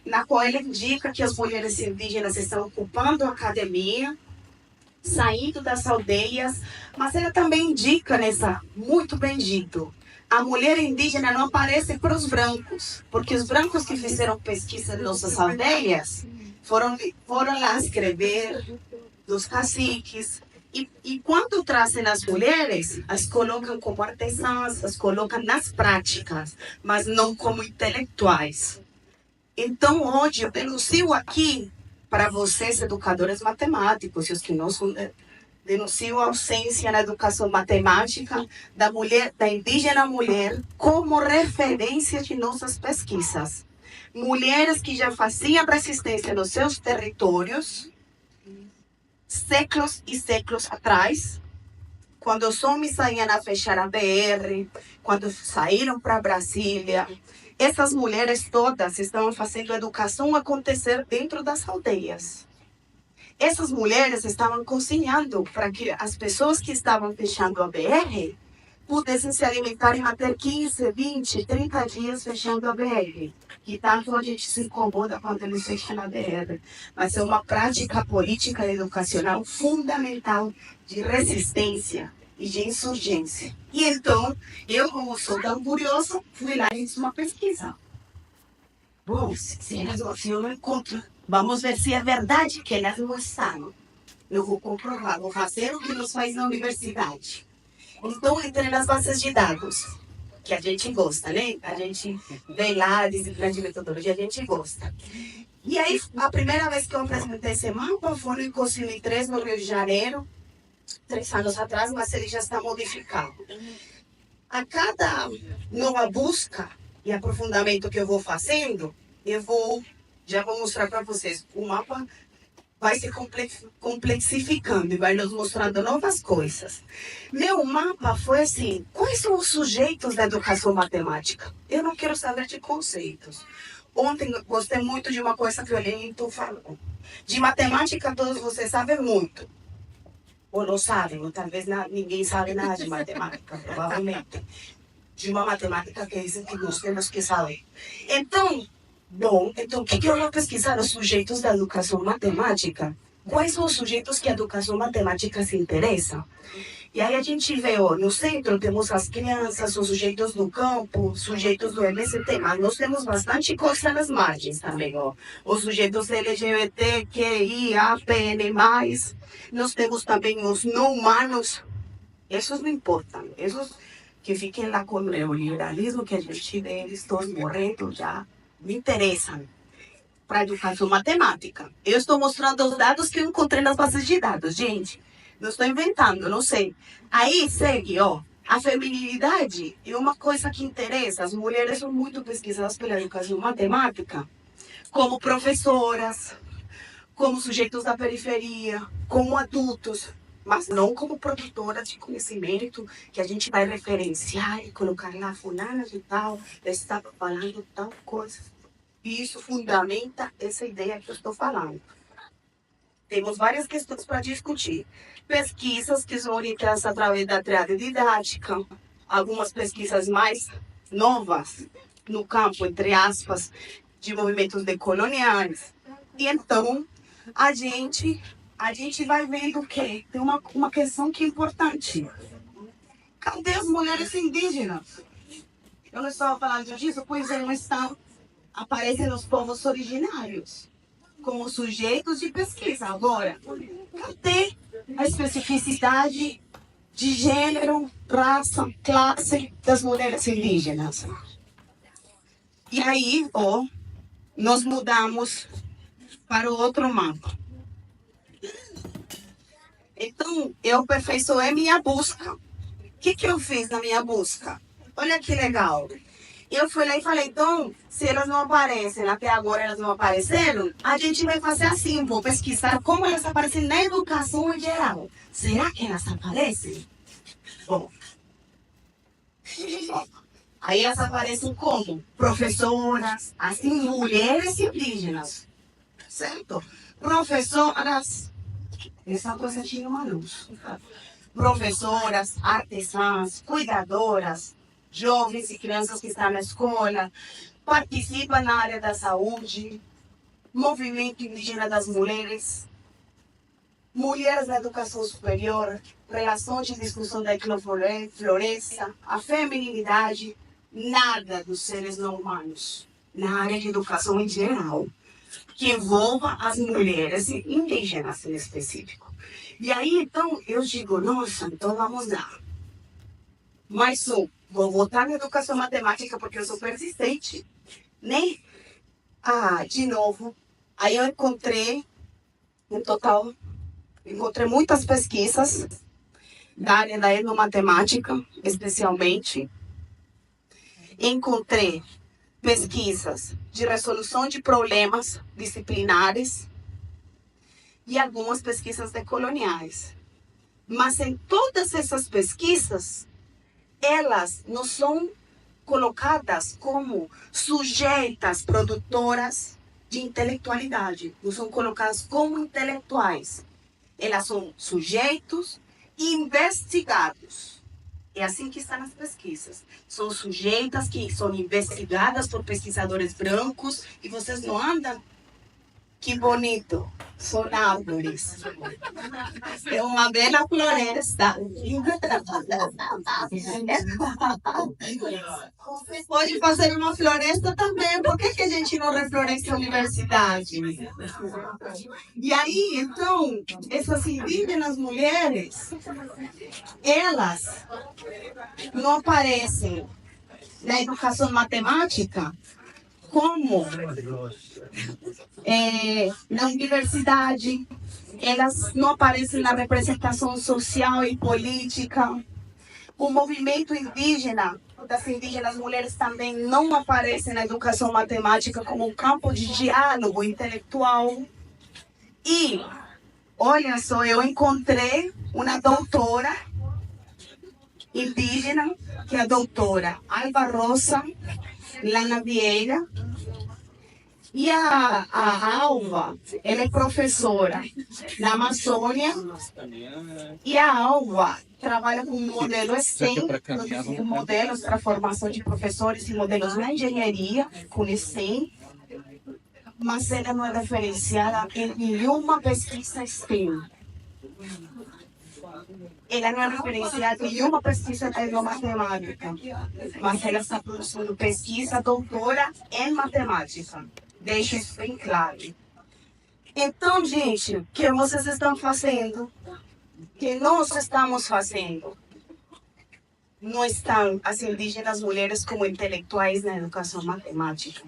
na qual ela indica que as mulheres indígenas estão ocupando a academia, saindo das aldeias, mas ela também indica muito bem dito, a mulher indígena não aparece para os brancos, porque os brancos que fizeram pesquisa em nossas aldeias foram lá escrever dos caciques, e quando trazem as mulheres, as colocam como artesãs, as colocam nas práticas, mas não como intelectuais. Então, hoje, eu denuncio aqui para vocês, educadores matemáticos, e os que não são, denuncio a ausência na educação matemática da indígena mulher como referência de nossas pesquisas. Mulheres que já faziam resistência nos seus territórios, séculos e séculos atrás, quando os homens saíam a fechar a BR, quando saíram para Brasília, essas mulheres todas estavam fazendo a educação acontecer dentro das aldeias. Essas mulheres estavam cozinhando para que as pessoas que estavam fechando a BR pudessem se alimentar e manter 15, 20, 30 dias fechando a BR. E tanto a gente se incomoda quando eles fecham a BR. Mas é uma prática política e educacional fundamental de resistência e de insurgência. E então, eu, como sou tão curiosa, fui lá e fiz uma pesquisa. Bom, se eu não encontro, vamos ver se é verdade que elas não estão. Eu vou comprovar, vou fazer o que nos faz na universidade. Então, entrei nas bases de dados, que a gente gosta, né? A gente vem lá, disciplina de metodologia, a gente gosta. E aí, a primeira vez que eu apresentei esse mapa foi em 2003, no Rio de Janeiro, 3 anos atrás, mas ele já está modificado. A cada nova busca e aprofundamento que eu vou fazendo, já vou mostrar para vocês. O mapa vai se complexificando e vai nos mostrando novas coisas. Meu mapa foi assim: quais são os sujeitos da educação matemática? Eu não quero saber de conceitos. Ontem eu gostei muito de uma coisa que o Elenito falou. De matemática todos vocês sabem muito. Ou não sabem, ou talvez ninguém sabe nada de matemática, provavelmente. De uma matemática que dizem que nós temos que saber. Então, o que eu vou pesquisar? Os sujeitos da educação matemática. Quais são os sujeitos que a educação matemática se interessa? E aí a gente vê, no centro temos as crianças, os sujeitos do campo, sujeitos do MST, mas nós temos bastante coisa nas margens também, Os sujeitos LGBT, QI, APN+, nós temos também os não humanos, esses não importam, esses que fiquem lá com o neoliberalismo, que a gente vê eles todos morrendo já, me interessam para a educação matemática. Eu estou mostrando os dados que eu encontrei nas bases de dados, gente. Não estou inventando, não sei. Aí segue, a feminilidade é uma coisa que interessa. As mulheres são muito pesquisadas pela educação matemática, como professoras, como sujeitos da periferia, como adultos, mas não como produtoras de conhecimento que a gente vai referenciar e colocar lá fulana de tal, está falando tal coisa. E isso fundamenta essa ideia que eu estou falando. Temos várias questões para discutir. Pesquisas que são orientadas através da triade didática, algumas pesquisas mais novas no campo, entre aspas, de movimentos decoloniais. E então, a gente vai vendo que tem uma questão que é importante. Cadê as mulheres indígenas? Eu não estava falando disso, pois elas não estão, aparecem nos povos originários como sujeitos de pesquisa. Agora, cadê a especificidade de gênero, raça, classe das mulheres indígenas. E aí, nós mudamos para o outro mapa. Então, eu aperfeiçoei minha busca. O que eu fiz na minha busca? Olha que legal. Eu fui lá e falei, então, se elas não aparecem, até agora elas não apareceram, a gente vai fazer assim, vou pesquisar como elas aparecem na educação em geral. Será que elas aparecem? Bom, aí elas aparecem como? Professoras, assim, mulheres indígenas, certo? Professoras, essa coisa tinha uma luz. Professoras, artesãs, cuidadoras, jovens e crianças que estão na escola, participam na área da saúde, movimento indígena das mulheres, mulheres na educação superior, relações de discussão da etnofloresta, a feminilidade, nada dos seres não humanos, na área de educação em geral, que envolva as mulheres indígenas em específico. E aí, então, eu digo, nossa, então vamos lá. Mas vou voltar na educação matemática porque eu sou persistente, né? De novo, aí eu encontrei, no total, muitas pesquisas da área da etnomatemática, especialmente. Encontrei pesquisas de resolução de problemas disciplinares e algumas pesquisas decoloniais. Mas em todas essas pesquisas, elas não são colocadas como sujeitas produtoras de intelectualidade, não são colocadas como intelectuais. Elas são sujeitos investigados. É assim que está nas pesquisas. São sujeitas que são investigadas por pesquisadores brancos e vocês não andam. Que bonito, são árvores. É uma bela floresta. Pode fazer uma floresta também. Por que a gente não refloresta a universidade? E aí, então, essas indígenas mulheres, elas não aparecem na educação matemática como na universidade, elas não aparecem na representação social e política. O movimento indígena, das indígenas mulheres também não aparece na educação matemática como um campo de diálogo intelectual. E, olha só, eu encontrei uma doutora indígena, que é a doutora Alba Rosa Lana Vieira. E a Alva, ela é professora na Amazônia. E a Alva trabalha com um modelo STEM, produzindo modelos para formação de professores e modelos na engenharia, com STEM. Mas ela não é referenciada em nenhuma pesquisa STEM. Ela não é referenciada em nenhuma pesquisa de matemática. Mas ela está produzindo pesquisa doutora em matemática. Deixo isso bem claro. Então, gente, o que vocês estão fazendo? O que nós estamos fazendo? Não estão as indígenas mulheres como intelectuais na educação matemática.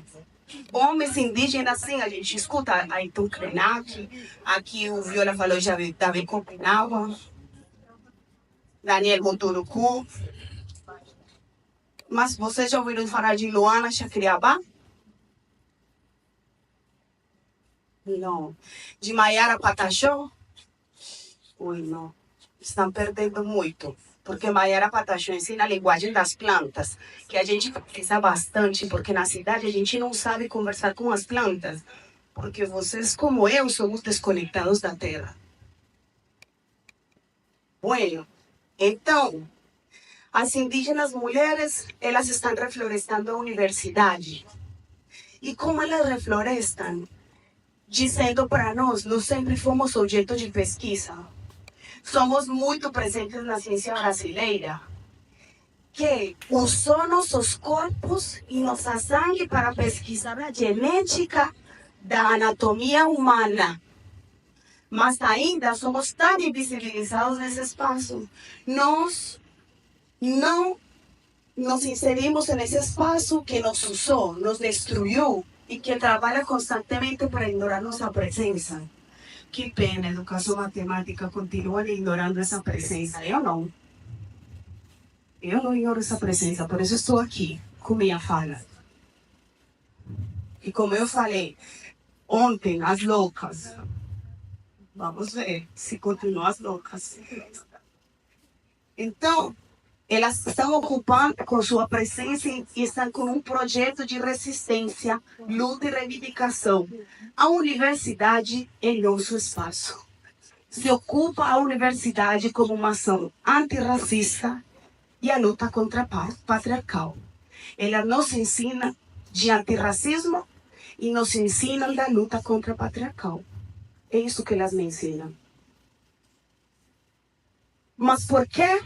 Homens indígenas, sim, a gente escuta Ayrton Krenak, aqui o Viola falou já Davi Copenhague, Daniel Munduruku. Mas vocês já ouviram falar de Luana Chacriabá? Não. De Maiara Pataxó? Ui, não. Estão perdendo muito. Porque Maiara Pataxó ensina a linguagem das plantas, que a gente precisa bastante, porque na cidade a gente não sabe conversar com as plantas. Porque vocês, como eu, somos desconectados da terra. Bueno, então, as indígenas mulheres, elas estão reflorestando a universidade. E como elas reflorestam? Dizendo para nós sempre fomos objeto de pesquisa. Somos muito presentes na ciência brasileira, que usou nossos corpos e nossa sangue para pesquisar a genética da anatomia humana. mas ainda somos tão invisibilizados nesse espaço. Nós não nos inserimos nesse espaço que nos usou, nos destruiu e que trabalha constantemente para ignorar nossa presença. Que pena, a educação matemática continua ignorando essa presença. Eu não ignoro essa presença, por isso estou aqui com minha fala. E como eu falei ontem, as loucas. Vamos ver se continuam as loucas. Então, elas estão ocupando com sua presença e estão com um projeto de resistência, luta e reivindicação. A universidade é nosso espaço. Se ocupa a universidade como uma ação antirracista e a luta contra a patriarcal. Ela nos ensina de antirracismo e nos ensina da luta contra a patriarcal. É isso que elas me ensinam. Mas por quê?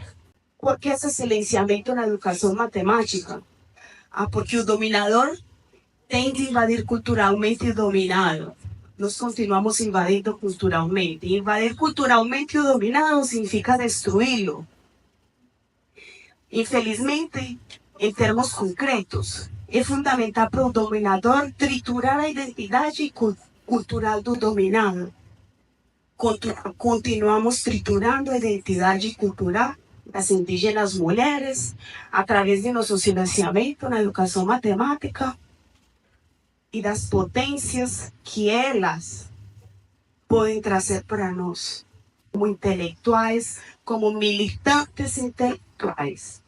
Por que esse silenciamento na educação matemática? Porque o dominador tende a invadir culturalmente o dominado. Nós continuamos invadindo culturalmente. Invadir culturalmente o dominado significa destruí-lo. Infelizmente, em termos concretos, é fundamental para o dominador triturar a identidade cultural do dominado. Continuamos triturando a identidade cultural das indígenas mulheres através de nosso silenciamento na educação matemática e das potências que elas podem trazer para nós, como intelectuais, como militantes intelectuais.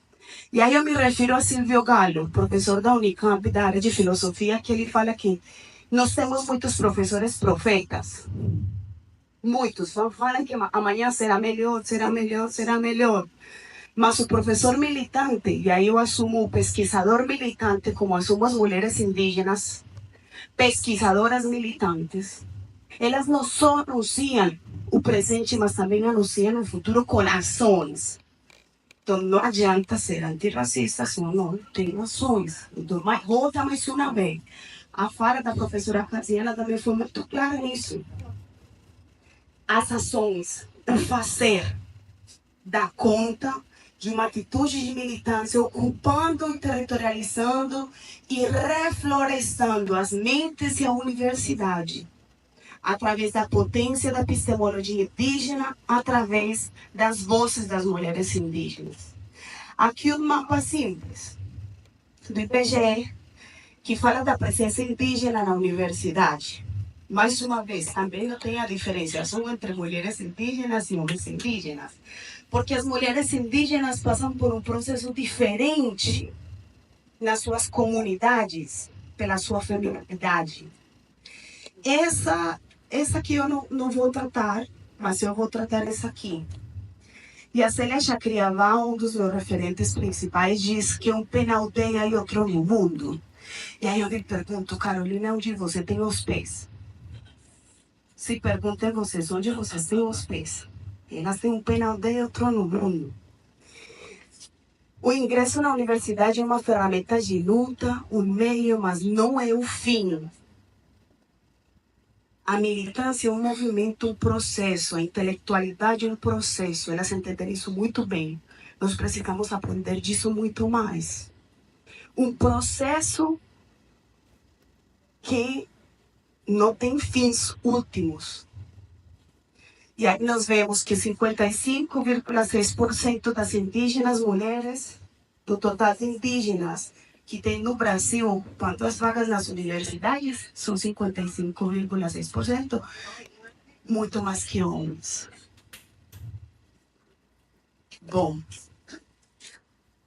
E aí eu me refiro a Silvio Galo, professor da Unicamp, da área de filosofia, que ele fala que nós temos muitos professores profetas. Muitos falam que amanhã será melhor, será melhor, será melhor. Mas o professor militante, e aí eu assumo o pesquisador militante, como assumo as mulheres indígenas, pesquisadoras militantes, elas não só anunciam o presente, mas também anunciam o futuro com ações. Então não adianta ser antirracista se não tem ações. Então, volta mais uma vez. A fala da professora Casiana também foi muito clara nisso. As ações, o fazer, dá conta de uma atitude de militância, ocupando, territorializando e reflorestando as mentes e a universidade, através da potência da epistemologia indígena, através das vozes das mulheres indígenas. Aqui um mapa simples do IBGE, que fala da presença indígena na universidade. Mais uma vez, também não tem a diferenciação entre mulheres indígenas e homens indígenas, porque as mulheres indígenas passam por um processo diferente nas suas comunidades, pela sua feminilidade. Essa aqui eu não vou tratar, mas eu vou tratar essa aqui. E a Célia Chacriavá, um dos meus referentes principais, diz que um pé na aldeia e outro no mundo. E aí eu lhe pergunto, Carolina, onde você tem os pés? Se perguntem vocês, onde vocês têm os pés? Elas têm um pé na aldeia e outro no mundo. O ingresso na universidade é uma ferramenta de luta, um meio, mas não é o fim. A militância é um movimento, um processo. A intelectualidade é um processo. Elas entenderam isso muito bem. Nós precisamos aprender disso muito mais. Um processo que não tem fins últimos. E aí nós vemos que 55,6% das indígenas mulheres, do total de indígenas que tem no Brasil, quantas vagas nas universidades? São 55,6%, muito mais que homens. Bom,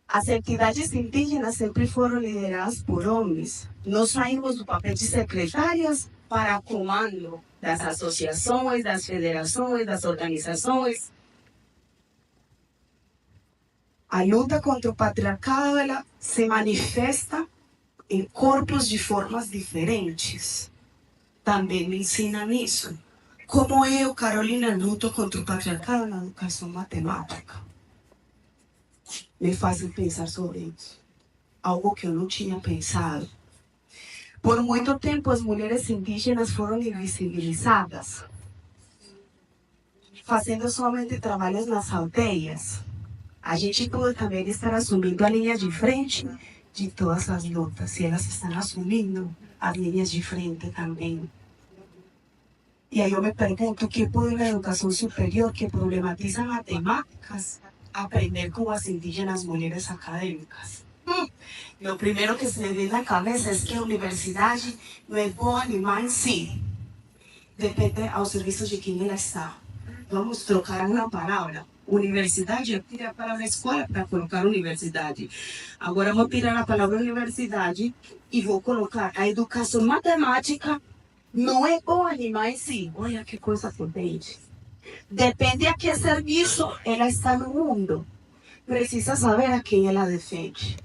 as entidades indígenas sempre foram lideradas por homens. Nós saímos do papel de secretárias para o comando das associações, das federações, das organizações. A luta contra o patriarcado, ela se manifesta em corpos de formas diferentes. Também me ensinam isso. Como eu, Carolina, luto contra o patriarcado na educação matemática. Me fazem pensar sobre isso. Algo que eu não tinha pensado. Por muito tempo, as mulheres indígenas foram invisibilizadas. fazendo somente trabalhos nas aldeias, a gente pode também estar assumindo a linha de frente de todas as lutas, e elas estão assumindo as linhas de frente também. E aí eu me pergunto, o que pode na educação superior que problematiza matemáticas aprender com as indígenas mulheres acadêmicas? Lo primero que se me viene a la cabeza es que a universidade não é boa nem má em si. Depende ao serviço de quem ela está. Vamos trocar uma palavra. Universidade, eu tirei a palavra escola para colocar universidade. Agora vou tirar a palavra universidade e vou colocar a educação matemática. Não é boa nem má em si. Olha que coisa potente. Depende a que serviço ela está no mundo. Precisa saber a quem ela defende.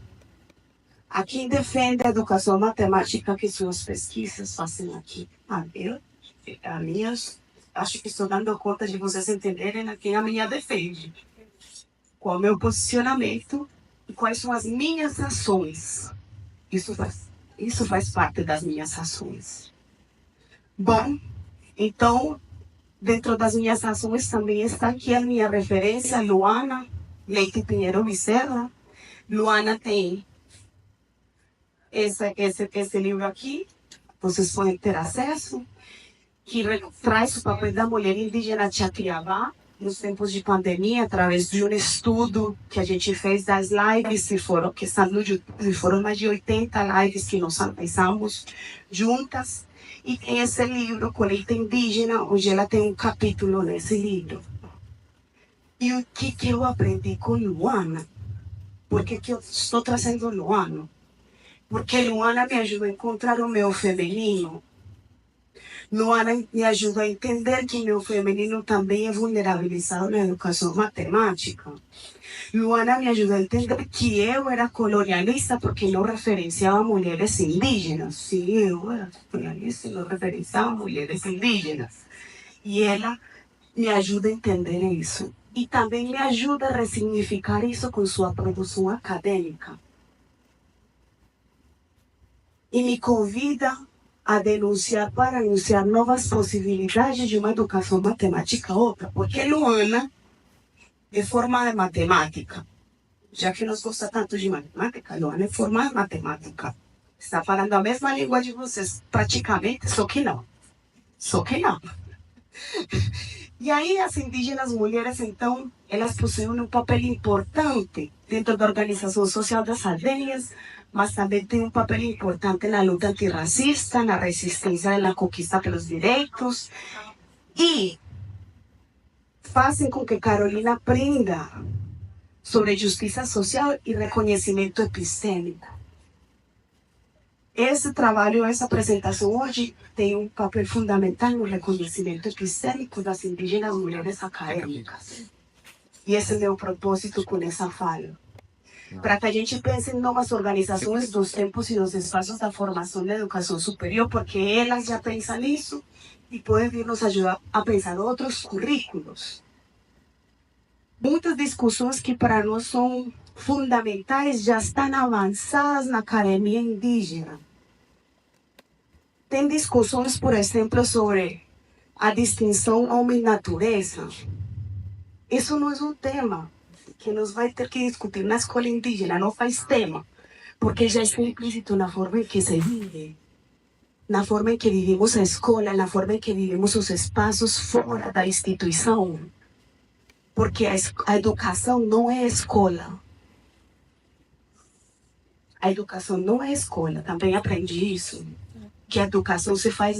A quem defende a educação matemática que suas pesquisas fazem aqui? A minhas, acho que estou dando conta de vocês entenderem a quem a minha defende. Qual é o meu posicionamento e quais são as minhas ações. Isso faz parte das minhas ações. Bom, então, dentro das minhas ações também está aqui a minha referência, Luana Leite Pinheiro Becerra. Luana tem esse livro aqui, vocês podem ter acesso, que traz o papel da mulher indígena Tchacriabá nos tempos de pandemia, através de um estudo que a gente fez das lives, que estão no YouTube, foram mais de 80 lives que nós analisamos juntas, e tem esse livro, Colheita Indígena, onde ela tem um capítulo nesse livro. E o que eu aprendi com Luana? Por que eu estou trazendo Luana? Porque Luana me ajuda a encontrar o meu feminino. Luana me ajuda a entender que meu feminino também é vulnerabilizado na educação matemática. Luana me ajuda a entender que eu era colonialista porque não referenciava mulheres indígenas. Sim, eu era colonialista e não referenciava mulheres indígenas. E ela me ajuda a entender isso. E também me ajuda a ressignificar isso com sua produção acadêmica. E me convida a denunciar para anunciar novas possibilidades de uma educação matemática outra, porque Luana é formada em matemática. Já que nós gostamos tanto de matemática, Luana é formada em matemática. Está falando a mesma língua de vocês, praticamente, só que não. E aí as indígenas mulheres, então, elas possuem um papel importante dentro da organização social das aldeias, mas também tem um papel importante na luta antirracista, na resistência na conquista pelos direitos, e fazem com que Carolina aprenda sobre justiça social e reconhecimento epistêmico. Esse trabalho, essa apresentação hoje tem um papel fundamental no reconhecimento epistêmico das indígenas mulheres acadêmicas. E esse é o meu propósito com essa fala. Para que a gente pense em novas organizações dos tempos e dos espaços da formação da educação superior, porque elas já pensam nisso e podem vir nos ajudar a pensar outros currículos. Muitas discussões que para nós são fundamentais já estão avançadas na academia indígena. Tem discussões, por exemplo, sobre a distinção homem-natureza. Isso não é um tema que nós vai ter que discutir na escola indígena, não faz tema, porque já está implícito na forma em que se vive, na forma em que vivimos a escola, na forma em que vivimos os espaços fora da instituição, porque a educação não é escola. A educação não é escola, também aprendi isso, que a educação se faz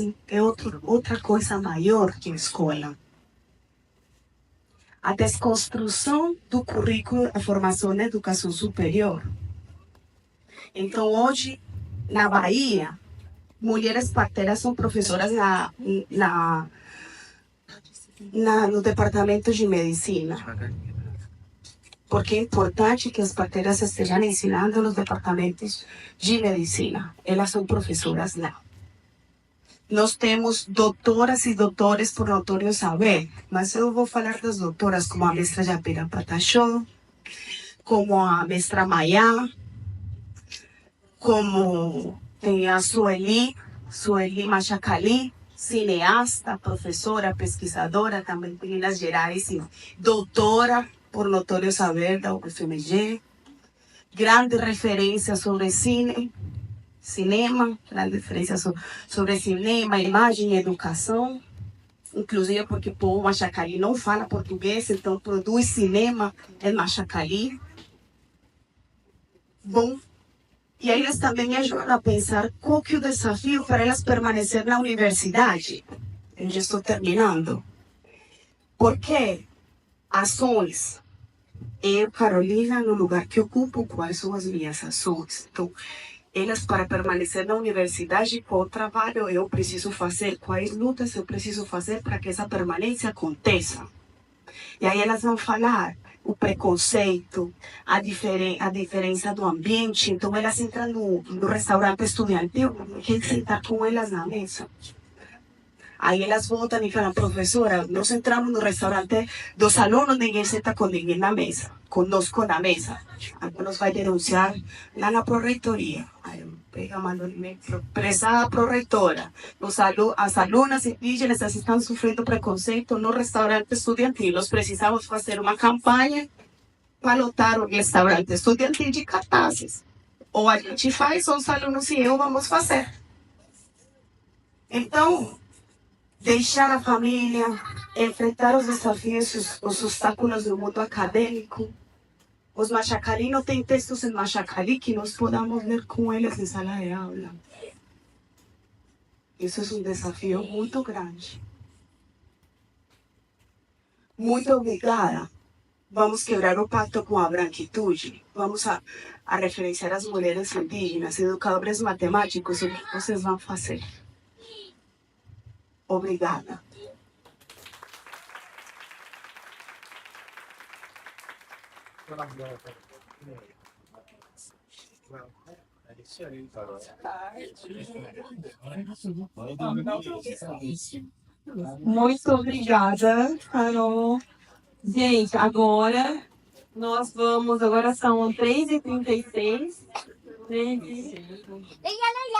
outra coisa maior que a escola. A desconstrução do currículo, a formação na educação superior. Então, hoje, na Bahia, mulheres parteiras são professoras no departamento de medicina. Porque é importante que as parteiras estejam ensinando nos departamentos de medicina. Elas são professoras lá. Nós temos doutoras e doutores por notório saber, mas eu vou falar das doutoras como a mestra Japira Patachó, como a mestra Mayá, como tem a Sueli Machacali, cineasta, professora, pesquisadora, também em Minas Gerais, e doutora, por notório saber, da UFMG. Grande referência sobre cinema, grande referência sobre cinema, imagem e educação. Inclusive porque Paul Machacali não fala português, então produz cinema em Machacali. Bom, e aí eles também me ajudam a pensar qual que é o desafio para elas permanecer na universidade. Eu já estou terminando. Porque ações, eu, Carolina, no lugar que ocupo, quais são as minhas ações? Então, elas, para permanecer na universidade, qual trabalho eu preciso fazer, quais lutas eu preciso fazer para que essa permanência aconteça. E aí elas vão falar o preconceito, a diferença do ambiente. Então elas entram no restaurante estudantil, quem sentar com elas na mesa. Aí elas voltam e falam, professora, nós entramos no restaurante dos alunos, ninguém senta com ninguém na mesa, conosco na mesa. Agora nos vai denunciar lá na pró-reitoria. Aí eu pego a mão e me presa pró-reitora. As alunas indígenas estão sofrendo preconceito no restaurante estudantil. Nós precisamos fazer uma campanha para lotar o restaurante estudantil de cartazes. Ou a gente faz, ou os alunos e eu vamos fazer. Então, deixar a família, enfrentar os desafios, os obstáculos do mundo acadêmico. Os Machacali não têm textos em Machacali que nós podamos ler com eles em sala de aula. Isso é um desafio muito grande. Muito obrigada. Vamos quebrar o pacto com a branquitude. Vamos a referenciar as mulheres indígenas, educadores matemáticos, o que vocês vão fazer? Obrigada. Muito obrigada, Carol. Gente, agora nós vamos. Agora são 3h36. Gente.